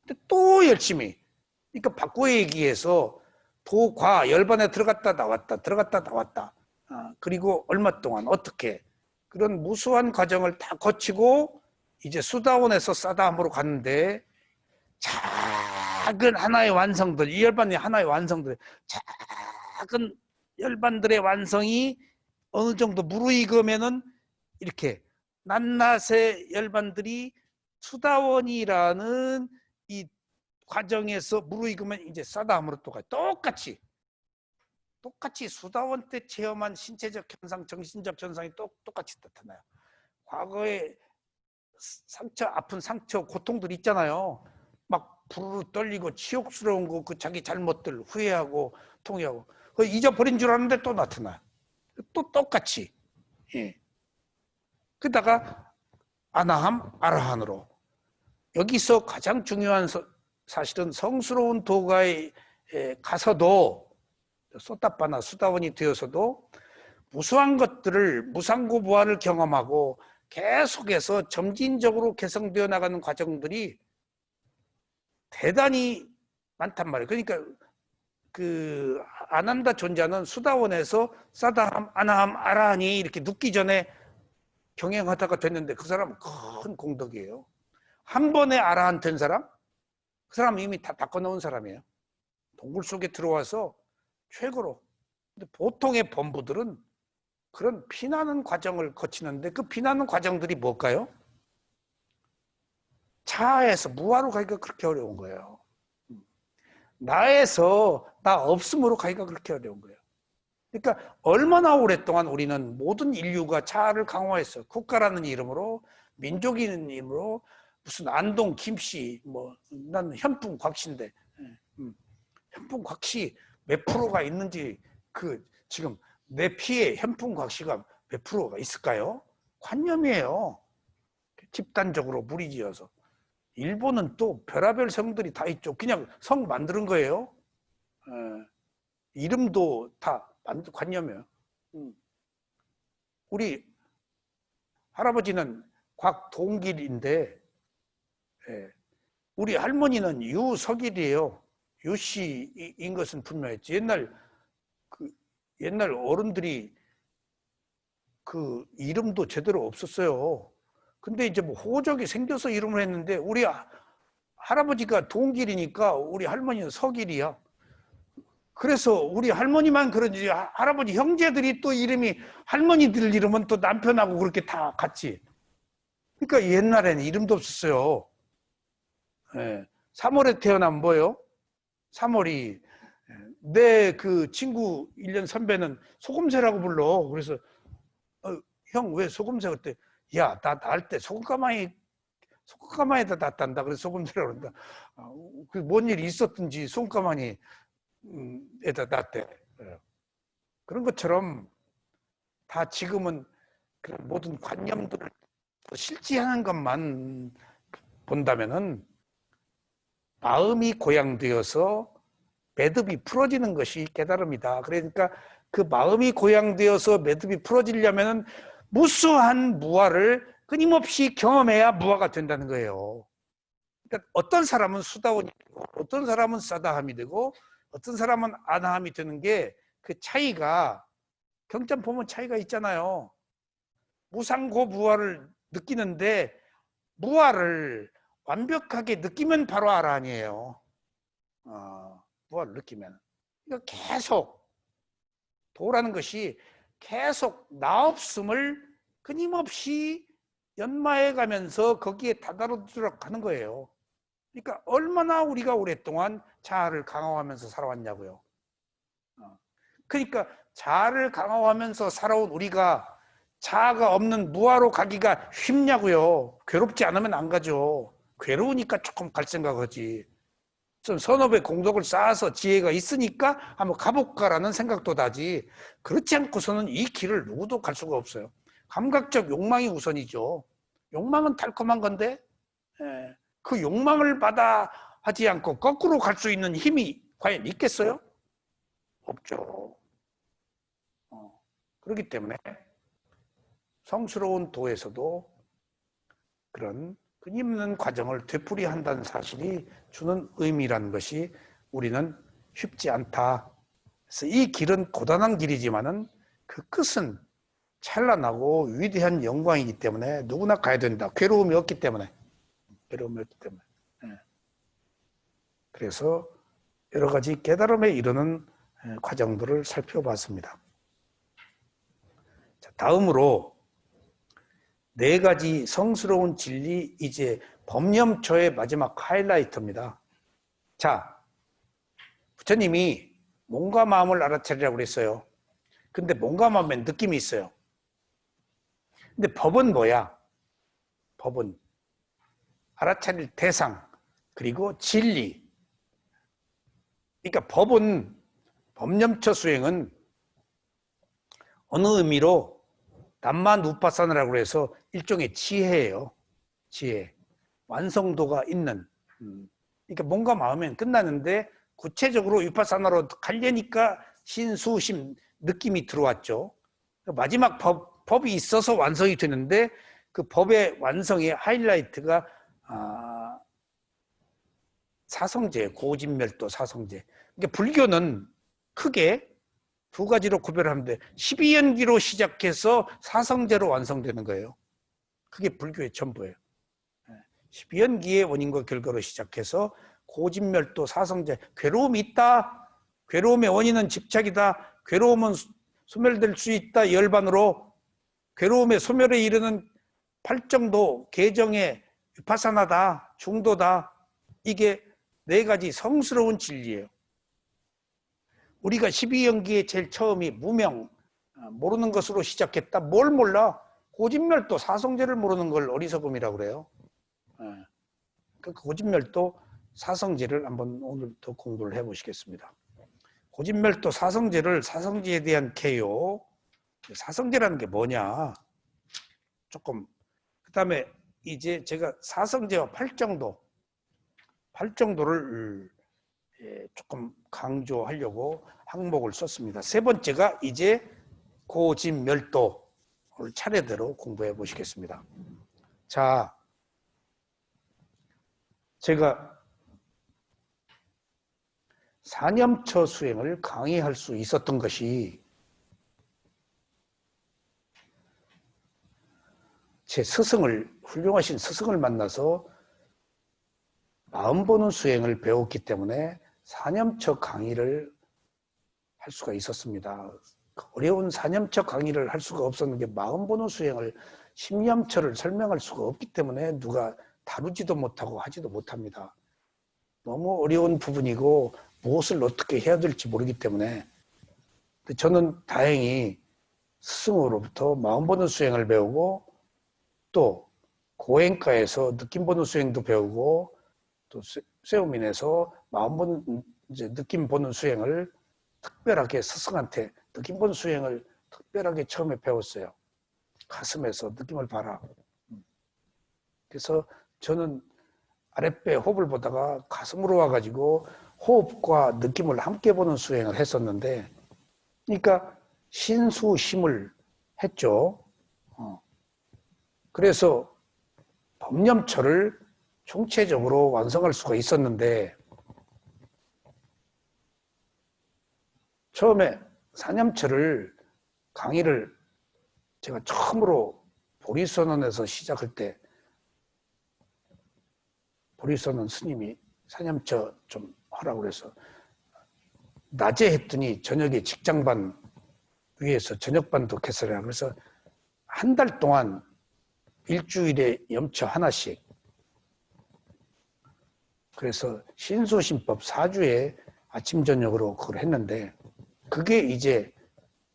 근데 또 열심히. 그러니까 바꿔 얘기해서 도과 열반에 들어갔다 나왔다 들어갔다 나왔다. 그리고 얼마 동안 어떻게 그런 무수한 과정을 다 거치고 이제 수다원에서 사다함으로 갔는데 작은 하나의 완성들, 이 열반이 하나의 완성들, 작은 열반들의 완성이 어느 정도 무르익으면은 이렇게 낱낱의 열반들이 수다원이라는 이 과정에서 무르익으면 이제 사다함으로 또 가요. 똑같이 수다원 때 체험한 신체적 현상, 정신적 현상이 똑같이 나타나요. 과거에 상처, 아픈 상처, 고통들 있잖아요. 막 부르르 떨리고 치욕스러운 거, 그 자기 잘못들 후회하고 통회하고 잊어버린 줄 아는데 또 나타나요. 또 똑같이. 예. 그러다가 아나함, 아라한으로. 여기서 가장 중요한 사실은 성스러운 도가에 가서도 소따빠나 수다원이 되어서도 무수한 것들을 무상고부활을 경험하고 계속해서 점진적으로 개성되어 나가는 과정들이 대단히 많단 말이에요. 그러니까 그 아난다 존자는 수다원에서 사다함, 아나함, 아라한이 이렇게 눕기 전에 경영하다가 됐는데 그 사람은 큰 공덕이에요. 한 번에 아라한 된 사람? 그 사람은 이미 다 바꿔놓은 사람이에요. 동굴 속에 들어와서 최고로. 근데 보통의 범부들은 그런 피나는 과정을 거치는데 그 피나는 과정들이 뭘까요? 자아에서 무아로 가기가 그렇게 어려운 거예요. 나에서 나 없음으로 가기가 그렇게 어려운 거예요. 그러니까 얼마나 오랫동안 우리는 모든 인류가 자아를 강화했어. 국가라는 이름으로, 민족이라는 이름으로 무슨 안동 김씨, 난 현풍 곽씨인데 현풍 곽씨 몇 프로가 있는지 지금 내 피에 현풍 곽씨가 몇 프로가 있을까요? 관념이에요. 집단적으로 무리지어서. 일본은 또 별의별 성들이 다 있죠. 그냥 성 만드는 거예요. 이름도 다 관념이에요. 우리 할아버지는 곽동길인데 우리 할머니는 유석일이에요. 유씨인 것은 분명했지. 옛날 어른들이 그 이름도 제대로 없었어요. 근데 이제 호적이 생겨서 이름을 했는데 우리 할아버지가 동길이니까 우리 할머니는 석일이야. 그래서 우리 할머니만 그런지 할아버지 형제들이 또 이름이 할머니들 이름은 또 남편하고 그렇게 다 같이. 그러니까 옛날에는 이름도 없었어요. 3월에 태어나면 뭐예요? 3월이 내 그 친구 1년 선배는 소금새라고 불러. 그래서 형 왜 소금새 그때 야 나 낳을 때 소금가마에다 낳았단다. 그래서 소금새라고 그런다. 그 뭔 일이 있었든지 소금가마니 에다 낳았대. 그런 것처럼 다 지금은 그런 모든 관념들을 실지하는 것만 본다면은 마음이 고양되어서 매듭이 풀어지는 것이 깨달음이다. 그러니까 그 마음이 고양되어서 매듭이 풀어지려면 무수한 무아를 끊임없이 경험해야 무아가 된다는 거예요. 그러니까 어떤 사람은 수다원이 되고 어떤 사람은 싸다함이 되고 어떤 사람은 안함이 되는 게 그 차이가 경전 보면 차이가 있잖아요. 무상고 무아를 느끼는데 무아를 완벽하게 느끼면 바로 아라한이에요. 무아를 느끼면. 그러니까 계속 도라는 것이 계속 나 없음을 끊임없이 연마해 가면서 거기에 다다르도록 하는 거예요. 그러니까 얼마나 우리가 오랫동안 자아를 강화하면서 살아왔냐고요. 그러니까 자아를 강화하면서 살아온 우리가 자아가 없는 무아로 가기가 쉽냐고요. 괴롭지 않으면 안 가죠. 괴로우니까 조금 갈 생각하지. 좀 서너 배 공덕을 쌓아서 지혜가 있으니까 한번 가볼까라는 생각도 나지. 그렇지 않고서는 이 길을 누구도 갈 수가 없어요. 감각적 욕망이 우선이죠. 욕망은 달콤한 건데 그 욕망을 받아 하지 않고 거꾸로 갈 수 있는 힘이 과연 있겠어요? 없죠. 그렇기 때문에 성스러운 도에서도 그런 끊임없는 과정을 되풀이한다는 사실이 주는 의미라는 것이 우리는 쉽지 않다. 그래서 이 길은 고단한 길이지만은 그 끝은 찬란하고 위대한 영광이기 때문에 누구나 가야 된다. 괴로움이 없기 때문에. 괴로움이 없기 때문에. 그래서 여러 가지 깨달음에 이르는 과정들을 살펴봤습니다. 자, 다음으로 네 가지 성스러운 진리, 이제 법념초의 마지막 하이라이트입니다. 자, 부처님이 몸과 마음을 알아차리라고 그랬어요. 근데 몸과 마음에 느낌이 있어요. 근데 법은 뭐야? 법은 알아차릴 대상, 그리고 진리. 그러니까 법은, 법념처 수행은 어느 의미로 담마 누파사나라고 해서 일종의 지혜예요. 지혜. 완성도가 있는. 그러니까 몸과 마음엔 끝나는데 구체적으로 위파사나로 가려니까 신수심 느낌이 들어왔죠. 마지막 법이 있어서 완성이 되는데 그 법의 완성의 하이라이트가 사성제, 고진멸도 사성제. 그러니까 불교는 크게 두 가지로 구별하면 돼. 12연기로 시작해서 사성제로 완성되는 거예요. 그게 불교의 전부예요. 12연기의 원인과 결과로 시작해서 고진멸도 사성제. 괴로움이 있다. 괴로움의 원인은 집착이다. 괴로움은 소멸될 수 있다. 열반으로 괴로움의 소멸에 이르는 팔정도, 계정의 위파사나다. 중도다. 이게 네 가지 성스러운 진리예요. 우리가 12연기의 제일 처음이 무명, 모르는 것으로 시작했다. 뭘 몰라? 고진멸도, 사성제를 모르는 걸 어리석음이라고 그래요. 그 고진멸도, 사성제를 한번 오늘부터 공부를 해보시겠습니다. 고진멸도, 사성제를, 사성제에 대한 개요. 사성제라는 게 뭐냐? 조금. 그 다음에 이제 제가 사성제와 팔정도를 조금 강조하려고 항목을 썼습니다. 세 번째가 이제 고진멸도를 차례대로 공부해 보시겠습니다. 자, 제가 사념처 수행을 강의할 수 있었던 것이 제 스승을, 훌륭하신 스승을 만나서 마음 보는 수행을 배웠기 때문에 사념처 강의를 할 수가 있었습니다. 어려운 사념처 강의를 할 수가 없었는 게 마음 보는 수행을, 심념처를 설명할 수가 없기 때문에 누가 다루지도 못하고 하지도 못합니다. 너무 어려운 부분이고 무엇을 어떻게 해야 될지 모르기 때문에. 저는 다행히 스승으로부터 마음 보는 수행을 배우고 또 고행과에서 느낌 보는 수행도 배우고 또 세우민에서 마음 보는, 이제 느낌 보는 수행을 특별하게 스승한테 느낌 보는 수행을 특별하게 처음에 배웠어요. 가슴에서 느낌을 봐라. 그래서 저는 아랫배 호흡을 보다가 가슴으로 와가지고 호흡과 느낌을 함께 보는 수행을 했었는데, 그러니까 신수심을 했죠. 그래서 법념처를 총체적으로 완성할 수가 있었는데 처음에 사념처를 강의를 제가 처음으로 보리선언에서 시작할 때 보리선언 스님이 사념처 좀 하라고 그래서 낮에 했더니 저녁에 직장반 위에서 저녁반도 개설해라. 그래서 한 달 동안 일주일에 염처 하나씩. 그래서 신소신법 4주에 아침 저녁으로 그걸 했는데 그게 이제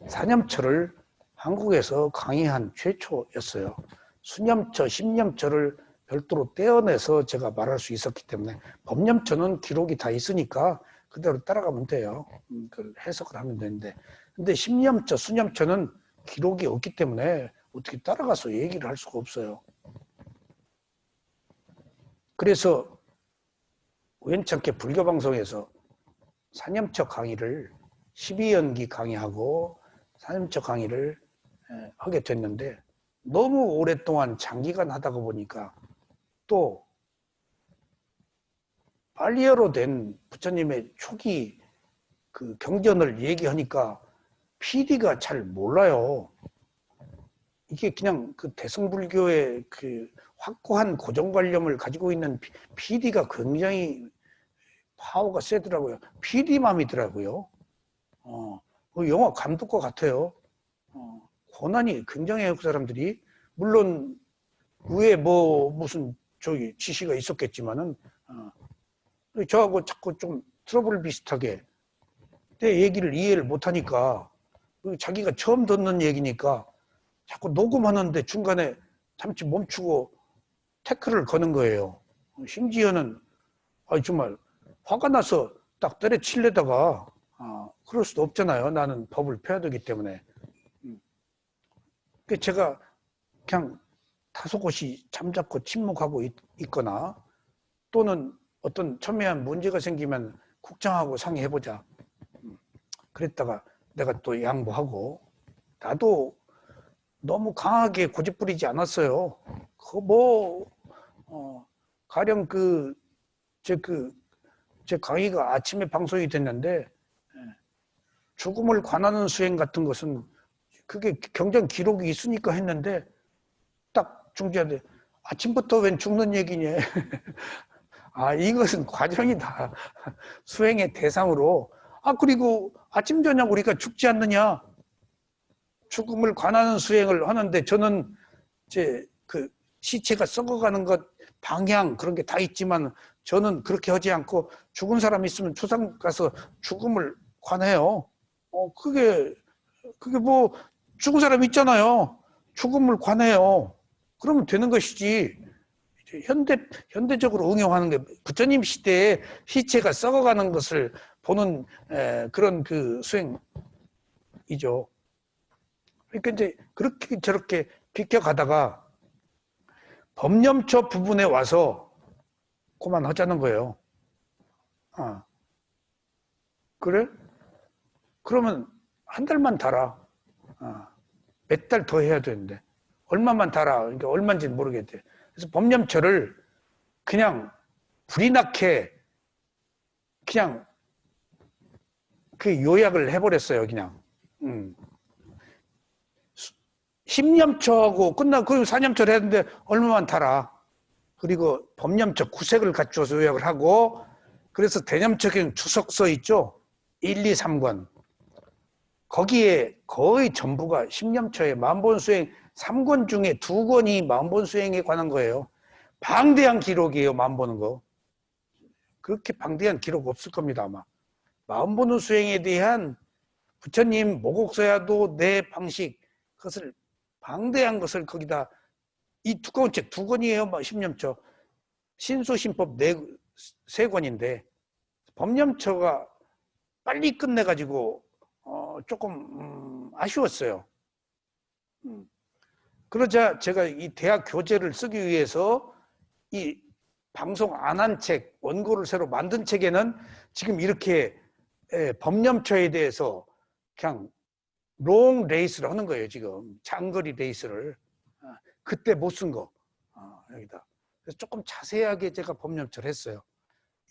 사념처를 한국에서 강의한 최초였어요. 수념처, 심념처를 별도로 떼어내서 제가 말할 수 있었기 때문에 법념처는 기록이 다 있으니까 그대로 따라가면 돼요. 그걸 해석을 하면 되는데 근데 심념처, 수념처는 기록이 없기 때문에 어떻게 따라가서 얘기를 할 수가 없어요. 그래서 우연찮게 불교방송에서 사념처 강의를 12연기 강의하고 사념처 강의를 하게 됐는데 너무 오랫동안 장기간 하다가 보니까 또 빨리어로 된 부처님의 초기 그 경전을 얘기하니까 PD가 잘 몰라요. 이게 그냥 그 대승불교의 그 확고한 고정관념을 가지고 있는 PD가 굉장히 파워가 세더라고요. PD맘이더라고요. 그 영화 감독과 같아요. 고난이 굉장해요, 그 사람들이. 물론 위에 뭐 무슨 저기 지시가 있었겠지만은 저하고 자꾸 좀 트러블 비슷하게 내 얘기를 이해를 못하니까 자기가 처음 듣는 얘기니까 자꾸 녹음하는데 중간에 잠시 멈추고 태클을 거는 거예요. 심지어는 정말 화가 나서 딱 때려치려다가 그럴 수도 없잖아요. 나는 법을 펴야 되기 때문에. 제가 그냥 다소곳이 잠자코 침묵하고 있거나 또는 어떤 첨예한 문제가 생기면 국장하고 상의해보자. 그랬다가 내가 또 양보하고 나도 너무 강하게 고집부리지 않았어요. 가령 제 강의가 아침에 방송이 됐는데 죽음을 관하는 수행 같은 것은 그게 경전 기록이 있으니까 했는데 딱 중지하는데 아침부터 웬 죽는 얘기냐. 이것은 과정이다. 수행의 대상으로. 그리고 아침 저녁 우리가 죽지 않느냐. 죽음을 관하는 수행을 하는데 저는 이제 그 시체가 썩어가는 것 방향 그런 게 다 있지만 저는 그렇게 하지 않고 죽은 사람 있으면 추상 가서 죽음을 관해요. 그게 뭐 죽은 사람 있잖아요. 죽음을 관해요. 그러면 되는 것이지. 현대적으로 응용하는 게 부처님 시대에 시체가 썩어가는 것을 보는 그런 그 수행이죠. 그러니까 이제 그렇게 저렇게 비켜가다가 법념처 부분에 와서 그만하자는 거예요. 그래? 그러면 한 달만 달아. 몇 달 더 해야 되는데 얼마만 달아. 그러니까 얼마인지는 모르겠대. 그래서 법념처를 그냥 불이 나게 그냥 그 요약을 해버렸어요. 그냥. 10념처하고 끝나고 그럼 4념처를 했는데 얼마만 달아. 그리고 법념처 9색을 갖춰서 요약을 하고 그래서 대념처경 추석서 있죠. 1, 2, 3권. 거기에 거의 전부가 10념처의 만본수행 3권 중에 2권이 만본수행에 관한 거예요. 방대한 기록이에요. 만보는 거. 그렇게 방대한 기록 없을 겁니다. 아마. 마음보는 수행에 대한 부처님 모곡서야도 내 방식 그것을 방대한 것을 거기다 이 두꺼운 책 2권이에요. 10념처. 신소신법 3권인데 법념처가 빨리 끝내가지고 조금 아쉬웠어요. 그러자 제가 이 대학 교재를 쓰기 위해서 이 방송 안 한 책, 원고를 새로 만든 책에는 지금 이렇게 법념처에 대해서 그냥 롱 레이스를 하는 거예요. 지금 장거리 레이스를. 그때 못 쓴 거. 여기다. 그래서 조금 자세하게 제가 법령처를 했어요.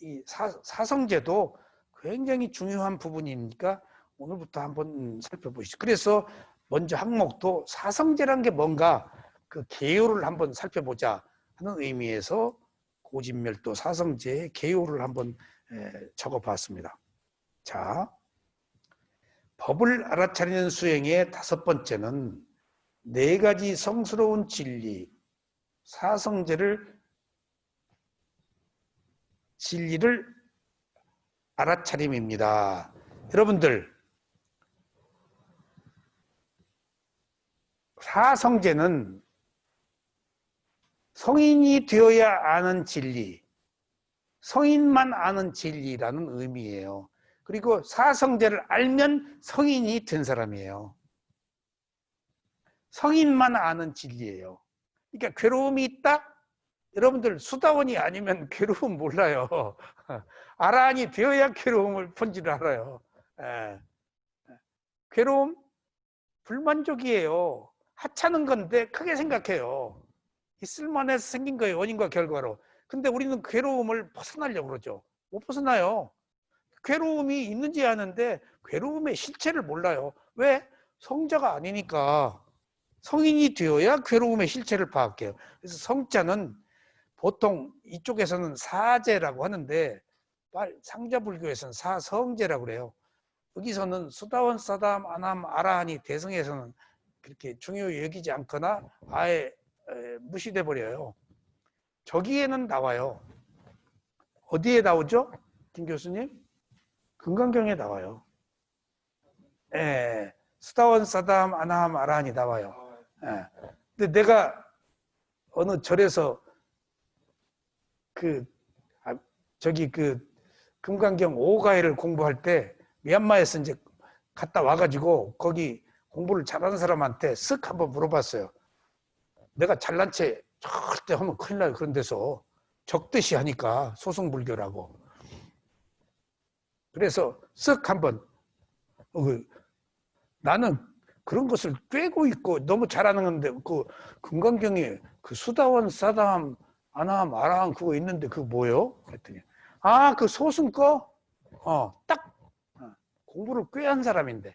이 사성제도 굉장히 중요한 부분이니까 오늘부터 한번 살펴보시죠. 그래서 먼저 항목도 사성제란 게 뭔가 그 개요를 한번 살펴보자 하는 의미에서 고진멸도 사성제의 개요를 한번 적어봤습니다. 자, 법을 알아차리는 수행의 5번째는 4가지 성스러운 진리, 진리를 알아차림입니다. 여러분들, 사성제는 성인이 되어야 아는 진리, 성인만 아는 진리라는 의미예요. 그리고 사성제를 알면 성인이 된 사람이에요. 성인만 아는 진리예요. 그러니까 괴로움이 있다? 여러분들 수다원이 아니면 괴로움 몰라요. 아라한이 되어야 괴로움을 본질을 알아요. 괴로움? 불만족이에요. 하찮은 건데 크게 생각해요. 있을만해서 생긴 거예요. 원인과 결과로. 근데 우리는 괴로움을 벗어나려고 그러죠. 못 벗어나요. 괴로움이 있는지 아는데 괴로움의 실체를 몰라요. 왜? 성자가 아니니까. 성인이 되어야 괴로움의 실체를 파악해요. 그래서 성자는 보통 이쪽에서는 사제라고 하는데 상자불교에서는 사성제라고 그래요. 여기서는 수다원, 사담, 아남, 아라한이 대성에서는 그렇게 중요히 여기지 않거나 아예 무시돼 버려요. 저기에는 나와요. 어디에 나오죠? 김 교수님? 금강경에 나와요. 예, 수다원, 사담, 아남, 아라한이 나와요. 예. 근데 내가 어느 절에서 저기 금강경 5가해를 공부할 때 미얀마에서 이제 갔다 와가지고 거기 공부를 잘하는 사람한테 쓱 한번 물어봤어요. 내가 잘난 채 절대 하면 큰일 나요. 그런 데서 적듯이 하니까 소승불교라고. 그래서 쓱 한번 나는 그런 것을 꿰고 있고 너무 잘하는 건데 그 금강경에 그 수다원, 사담, 아남, 아라한 그거 있는데 그거 뭐요? 그랬더니 그 소승 거? 딱 공부를 꽤 한 사람인데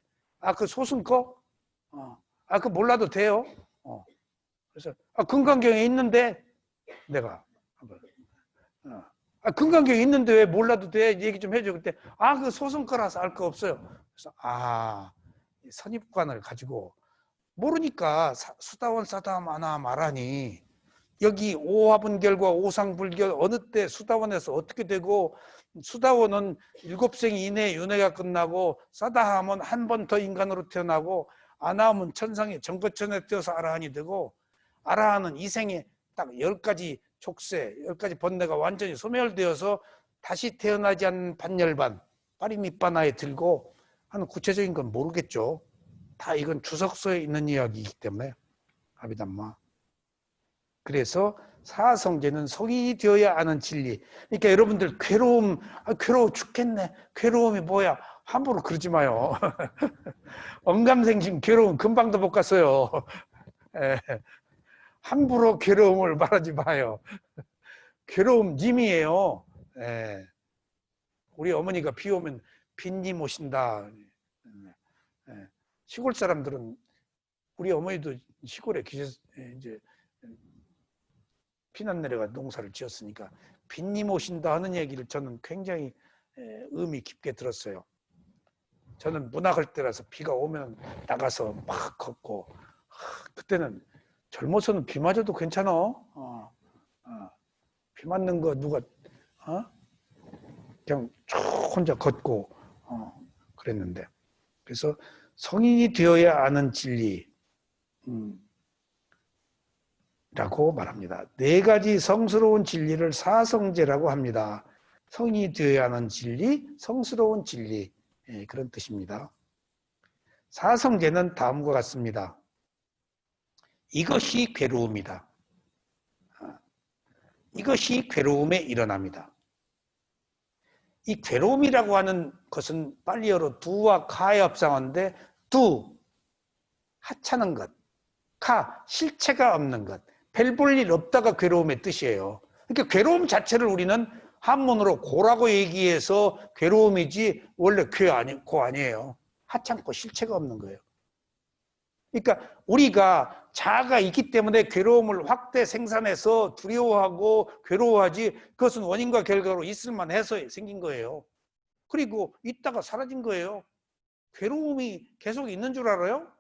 그 소승 거? 그 몰라도 돼요? 그래서 금강경에 있는데 내가 금강경에 있는데 왜 몰라도 돼? 얘기 좀 해줘. 그때 그 소승 거라서 알 거 없어요. 그래서 선입관을 가지고 모르니까 수다원, 사담, 아남, 아라니 여기 오화분결과 오상불결 어느 때 수다원에서 어떻게 되고 수다원은 7생 이내에 윤회가 끝나고 사다함은 한 번 더 인간으로 태어나고 아나함은 천상에 정거천에 뛰어서 아라한이 되고 아라한은 이 생에 딱 10가지 족쇄, 10가지 번뇌가 완전히 소멸되어서 다시 태어나지 않는 반열반, 파리밑바나에 들고 하는 구체적인 건 모르겠죠. 다 이건 주석서에 있는 이야기이기 때문에 아비담마. 그래서 사성제는 성인이 되어야 아는 진리. 그러니까 여러분들 괴로워 죽겠네. 괴로움이 뭐야? 함부로 그러지 마요. 언감생심 괴로움 금방도 못 갔어요. 함부로 괴로움을 말하지 마요. 괴로움 님이에요. 우리 어머니가 비 오면 빈님 오신다. 시골 사람들은 우리 어머니도 시골에 이제 피난 내려가 농사를 지었으니까 빈님 오신다 하는 얘기를 저는 굉장히 의미 깊게 들었어요. 저는 문학할 때라서 비가 오면 나가서 막 걷고 그때는 젊어서는 비 맞아도 괜찮아. 비 맞는 거 누가 그냥 쭉 혼자 걷고 그랬는데 그래서 성인이 되어야 아는 진리 라고 말합니다. 4가지 성스러운 진리를 사성제라고 합니다. 성인이 되어야 하는 진리, 성스러운 진리 그런 뜻입니다. 사성제는 다음과 같습니다. 이것이 괴로움이다. 이것이 괴로움에 일어납니다. 이 괴로움이라고 하는 것은 빨리어로 두와 카의 합성어인데 두, 하찮은 것, 카, 실체가 없는 것, 별 볼 일 없다가 괴로움의 뜻이에요. 그러니까 괴로움 자체를 우리는 한문으로 고라고 얘기해서 괴로움이지 원래 고 아니에요. 하찮고 실체가 없는 거예요. 그러니까 우리가 자아가 있기 때문에 괴로움을 확대 생산해서 두려워하고 괴로워하지, 그것은 원인과 결과로 있을만 해서 생긴 거예요. 그리고 있다가 사라진 거예요. 괴로움이 계속 있는 줄 알아요?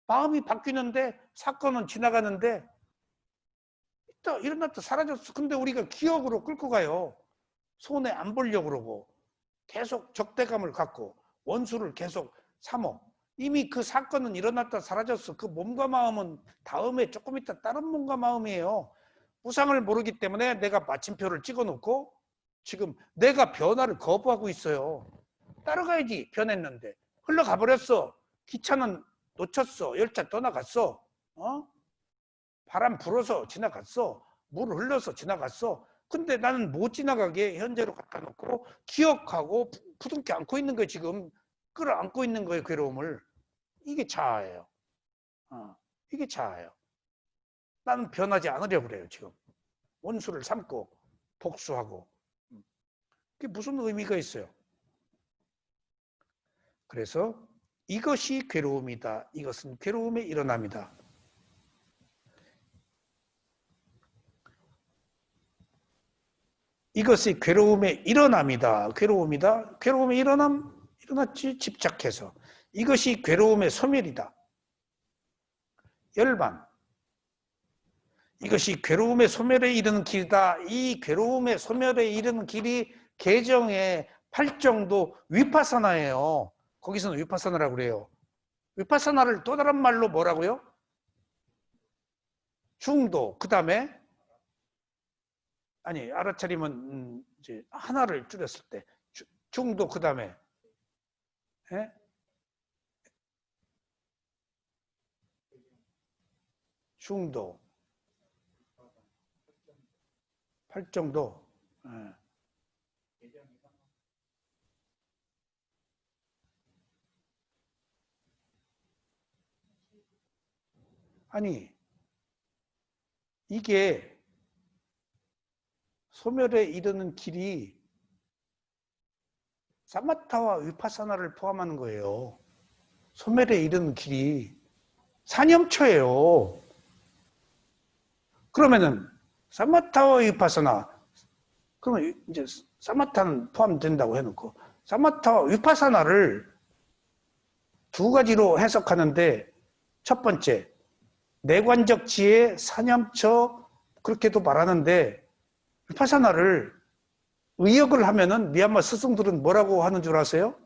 마음이 바뀌는데, 사건은 지나가는데 있다 일어났다 사라졌어. 근데 우리가 기억으로 끌고 가요. 손에 안 보려고 그러고 계속 적대감을 갖고 원수를 계속 삼어. 이미 그 사건은 일어났다 사라졌어. 그 몸과 마음은 다음에 조금 있다 다른 몸과 마음이에요. 우상을 모르기 때문에 내가 마침표를 찍어놓고 지금 내가 변화를 거부하고 있어요. 따라가야지. 변했는데 흘러가 버렸어. 기차는 놓쳤어. 열차 떠나갔어. 바람 불어서 지나갔어. 물 흘러서 지나갔어. 근데 나는 못 지나가게 현재로 갖다 놓고 기억하고 부둥켜 안고 있는 거예요. 지금 끌어안고 있는 거예요. 괴로움을. 이게 자아예요. 이게 자아예요. 나는 변하지 않으려고 그래요. 지금 원수를 삼고 복수하고. 그게 무슨 의미가 있어요? 그래서 이것이 괴로움이다. 이것은 괴로움의 일어남이다. 이것이 괴로움의 일어남이다. 괴로움이다. 괴로움의 일어남, 일어났지 집착해서. 이것이 괴로움의 소멸이다. 열반. 이것이 괴로움의 소멸에 이르는 길이다. 이 괴로움의 소멸에 이르는 길이 개정의 8정도 위파사나예요. 거기서는 위파사나라고 그래요. 위파사나를 또 다른 말로 뭐라고요? 중도. 그 다음에 아니 알아차리면 이제 하나를 줄였을 때 중도. 그 다음에 중도. 8정도. 아니 이게 소멸에 이르는 길이 사마타와 위파사나를 포함하는 거예요. 소멸에 이르는 길이 사념초예요. 그러면은 사마타와 위파사나, 그러면 이제 사마타는 포함된다고 해놓고 사마타와 위파사나를 두 가지로 해석하는데, 첫 번째 내관적 지혜, 사념처, 그렇게도 말하는데 위파사나를 의역을 하면은 미얀마 스승들은 뭐라고 하는 줄 아세요?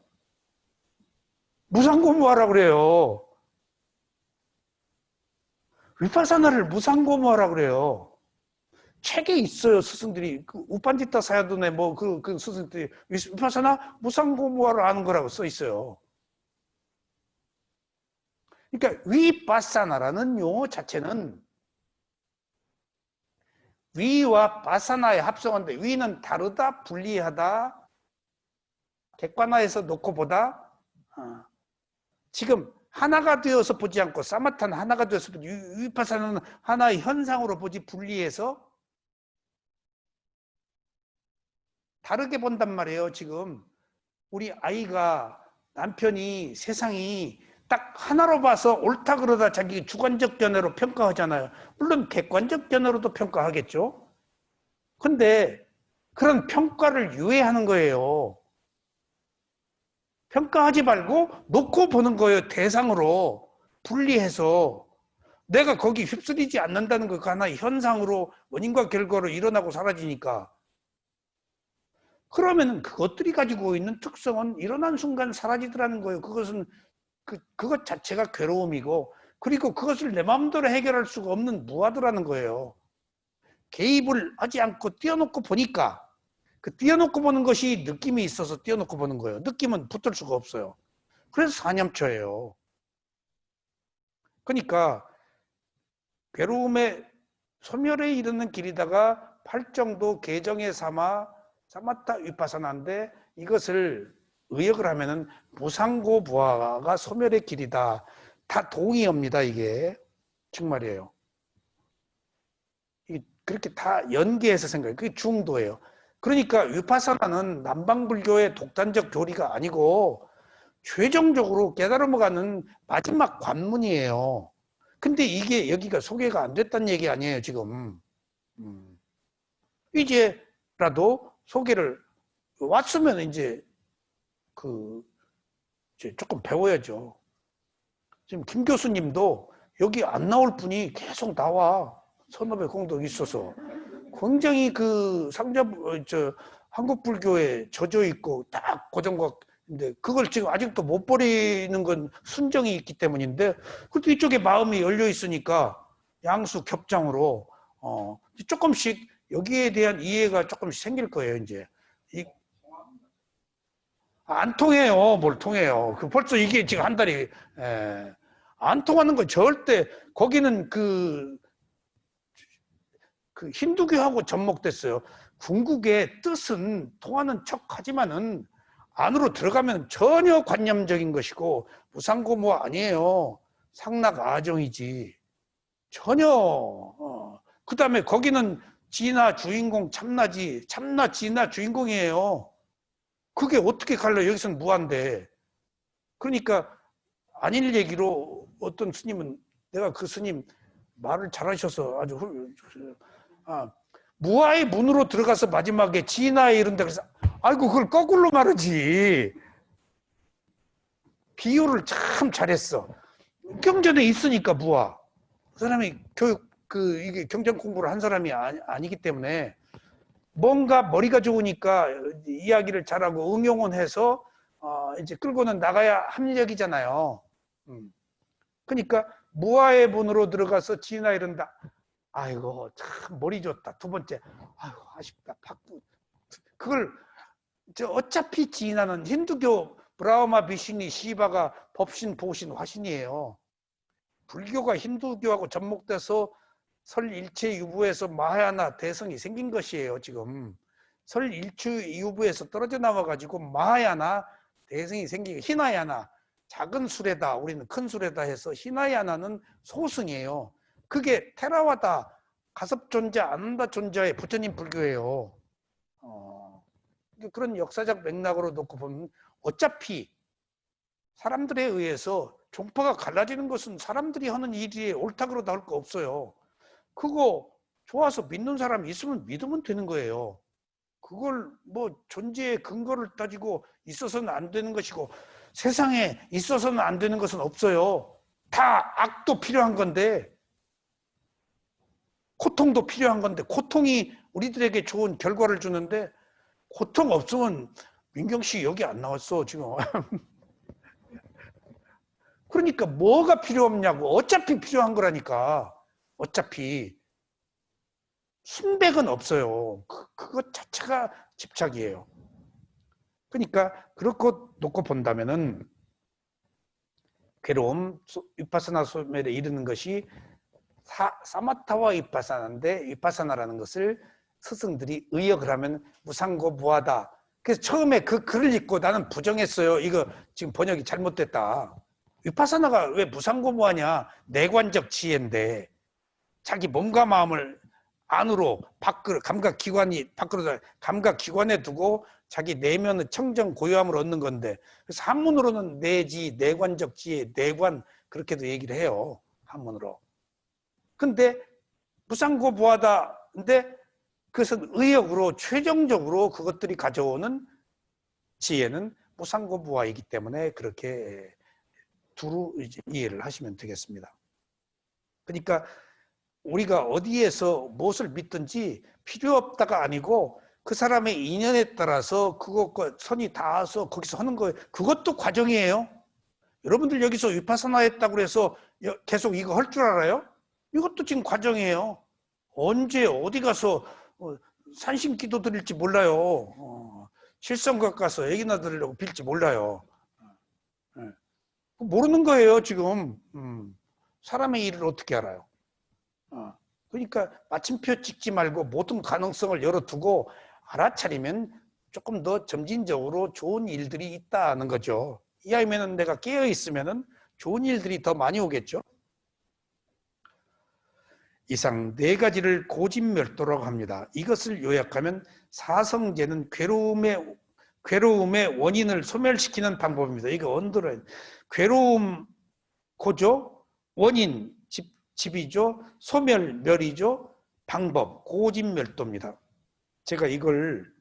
무상고무하라 그래요. 위파사나를 무상고무하라 그래요. 책에 있어요. 스승들이 그 우판지타 사야도네 그 스승들이 위파사나 무상고무하라 하는 거라고 써 있어요. 그러니까 위파사나라는 용어 자체는 위와 바사나의 합성어인데, 위는 다르다, 분리하다, 객관화해서 놓고 보다. 지금 하나가 되어서 보지 않고 사마타는 하나가 되어서 보지, 위파사나는 하나의 현상으로 보지 분리해서 다르게 본단 말이에요. 지금 우리 아이가, 남편이, 세상이 딱 하나로 봐서 옳다 그러다 자기 주관적 견해로 평가하잖아요. 물론 객관적 견해로도 평가하겠죠. 근데 그런 평가를 유예하는 거예요. 평가하지 말고 놓고 보는 거예요. 대상으로 분리해서. 내가 거기 휩쓸리지 않는다는 거 하나의 현상으로 원인과 결과로 일어나고 사라지니까. 그러면 그것들이 가지고 있는 특성은 일어난 순간 사라지더라는 거예요. 그것은 그것 자체가 괴로움이고, 그리고 그것을 내 마음대로 해결할 수가 없는 무아드라는 거예요. 개입을 하지 않고 띄워놓고 보니까, 그 띄워놓고 보는 것이 느낌이 있어서 띄워놓고 보는 거예요. 느낌은 붙을 수가 없어요. 그래서 사념초예요. 그러니까 괴로움의 소멸에 이르는 길이다가 8정도 개정의 사마타 위파사나인데, 이것을 의역을 하면은 무상고부화가 소멸의 길이다. 다 동의어입니다, 이게. 정말이에요. 그렇게 다 연계해서 생각해요. 그게 중도예요. 그러니까 위파사나는 남방불교의 독단적 교리가 아니고 최종적으로 깨달음을 가는 마지막 관문이에요. 근데 이게 여기가 소개가 안 됐다는 얘기 아니에요, 지금. 이제라도 소개를 왔으면 이제 조금 배워야죠. 지금 김 교수님도 여기 안 나올 분이 계속 나와. 선업의 공덕이 있어서. 굉장히 한국 불교에 젖어 있고 딱 고정각인데 그걸 지금 아직도 못 버리는 건 순정이 있기 때문인데 그것도 이쪽에 마음이 열려 있으니까 양수 겹장으로 조금씩 여기에 대한 이해가 조금씩 생길 거예요. 이제 안 통해요. 뭘 통해요. 벌써 이게 지금 한 달이 안 통하는 거 절대. 거기는 그 힌두교하고 접목됐어요. 궁극의 뜻은 통하는 척하지만은 안으로 들어가면 전혀 관념적인 것이고 무상고무 아니에요. 상락아정이지. 전혀. 그 다음에 거기는 지나 주인공 참나지. 참나 지나 주인공이에요. 그게 어떻게 갈려? 여기서는 무한데. 그러니까 아닐 얘기로 어떤 스님은 내가 그 스님 말을 잘하셔서 아주 무아의 문으로 들어가서 마지막에 지나에 이런다 그래서 아이고 그걸 거꾸로 말하지. 비유를 참 잘했어. 경전에 있으니까 무아. 그 사람이 이게 경전 공부를 한 사람이 아니기 때문에 뭔가 머리가 좋으니까 이야기를 잘하고 응용은 해서 이제 끌고는 나가야 합리적이잖아요. 그러니까 무아의 문으로 들어가서 지나 이런다. 아이고 참 머리 좋다. 두 번째 아이고 아쉽다. 그걸 어차피 지나는 힌두교 브라흐마 비시니 시바가 법신 보신 화신이에요. 불교가 힌두교하고 접목돼서 설일체 유부에서 마하야나 대성이 생긴 것이에요. 지금 설일체 유부에서 떨어져 나와가지고 마하야나 대성이 생기고 히나야나 작은 수레다 우리는 큰 수레다 해서 히나야나는 소승이에요. 그게 테라와다 가섭존자 아난다존자의 부처님 불교예요. 그런 역사적 맥락으로 놓고 보면 어차피 사람들에 의해서 종파가 갈라지는 것은 사람들이 하는 일이 옳다고 나올 거 없어요. 그거 좋아서 믿는 사람이 있으면 믿으면 되는 거예요. 그걸 뭐 존재의 근거를 따지고 있어서는 안 되는 것이고 세상에 있어서는 안 되는 것은 없어요. 다 악도 필요한 건데 고통도 필요한 건데 고통이 우리들에게 좋은 결과를 주는데 고통 없으면 민경 씨 여기 안 나왔어 지금. 그러니까 뭐가 필요 없냐고. 어차피 필요한 거라니까. 어차피 순백은 없어요. 그것 자체가 집착이에요. 그러니까 그렇고 놓고 본다면은 괴로움, 위파사나 소멸에 이르는 것이 사마타와 위파사나인데 위파사나라는 것을 스승들이 의역을 하면 무상고 무하다. 그래서 처음에 그 글을 읽고 나는 부정했어요. 이거 지금 번역이 잘못됐다. 위파사나가 왜 무상고 무하냐? 내관적 지혜인데 자기 몸과 마음을 안으로 밖으로 감각기관에 두고 자기 내면의 청정 고요함을 얻는 건데 그래서 한문으로는 내지 내관적 지혜 내관 그렇게도 얘기를 해요. 한문으로. 근데 무상고 무하다. 근데 그것은 의역으로 최종적으로 그것들이 가져오는 지혜는 무상고 무하이기 때문에 그렇게 두루 이제 이해를 하시면 되겠습니다. 그러니까 우리가 어디에서 무엇을 믿든지 필요 없다가 아니고 그 사람의 인연에 따라서 그것과 선이 닿아서 거기서 하는 거예요. 그것도 과정이에요. 여러분들 여기서 위파사나 했다고 해서 계속 이거 할 줄 알아요? 이것도 지금 과정이에요. 언제 어디 가서 산신기도 드릴지 몰라요. 실성각 가서 애기나 드리려고 빌지 몰라요. 모르는 거예요 지금. 사람의 일을 어떻게 알아요? 그러니까 마침표 찍지 말고 모든 가능성을 열어두고 알아차리면 조금 더 점진적으로 좋은 일들이 있다는 거죠. 이왕이면 내가 깨어있으면 좋은 일들이 더 많이 오겠죠. 이상 네 가지를 고집멸도라고 합니다. 이것을 요약하면 사성제는 괴로움의 원인을 소멸시키는 방법입니다. 이거 언더라인. 괴로움 고조, 원인 집이죠, 소멸 멸이죠, 방법 고집멸도입니다. 제가 이걸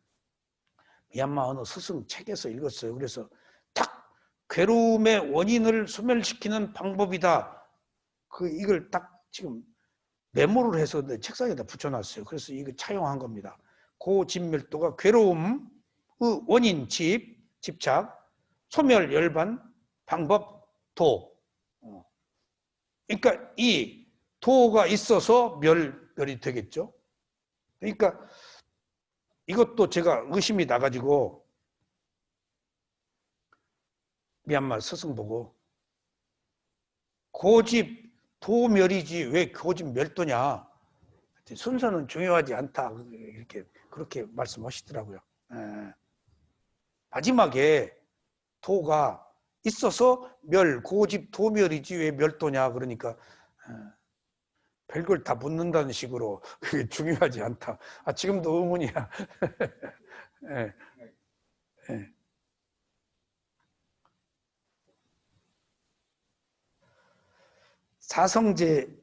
미얀마 어느 스승 책에서 읽었어요. 그래서 딱 괴로움의 원인을 소멸시키는 방법이다. 이걸 딱 지금 메모를 해서 내 책상에다 붙여놨어요. 그래서 이거 차용한 겁니다. 고집멸도가 괴로움의 원인 집착, 소멸 열반, 방법 도. 그러니까 이 도가 있어서 멸이 되겠죠. 그러니까 이것도 제가 의심이 나가지고 미얀마 스승 보고 고집 도멸이지 왜 고집 멸도냐. 순서는 중요하지 않다. 이렇게 그렇게 말씀하시더라고요. 마지막에 도가 있어서 고집 도멸이지 왜 멸도냐. 그러니까 별걸 다 묻는다는 식으로 그게 중요하지 않다. 지금도 의문이야. 네. 네. 사성제라고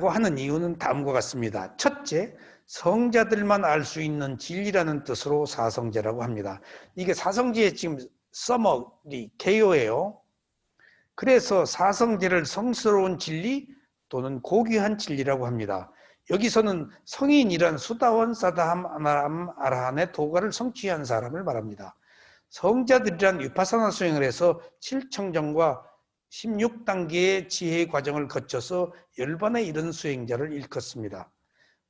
하는 이유는 다음과 같습니다. 첫째, 성자들만 알 수 있는 진리라는 뜻으로 사성제라고 합니다. 이게 사성제의 지금 써머리, 개요예요. 그래서 사성제를 성스러운 진리 또는 고귀한 진리라고 합니다. 여기서는 성인이란 수다원 사다함 아라함의 도가를 성취한 사람을 말합니다. 성자들이란 위파사나 수행을 해서 7청정과 16단계의 지혜 과정을 거쳐서 열반에 이른 수행자를 일컫습니다.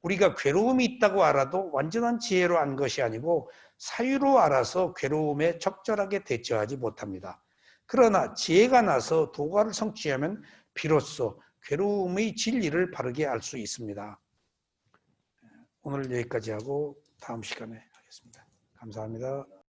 우리가 괴로움이 있다고 알아도 완전한 지혜로 안 것이 아니고 사유로 알아서 괴로움에 적절하게 대처하지 못합니다. 그러나 지혜가 나서 도가를 성취하면 비로소 괴로움의 진리를 바르게 알 수 있습니다. 오늘 여기까지 하고 다음 시간에 하겠습니다. 감사합니다.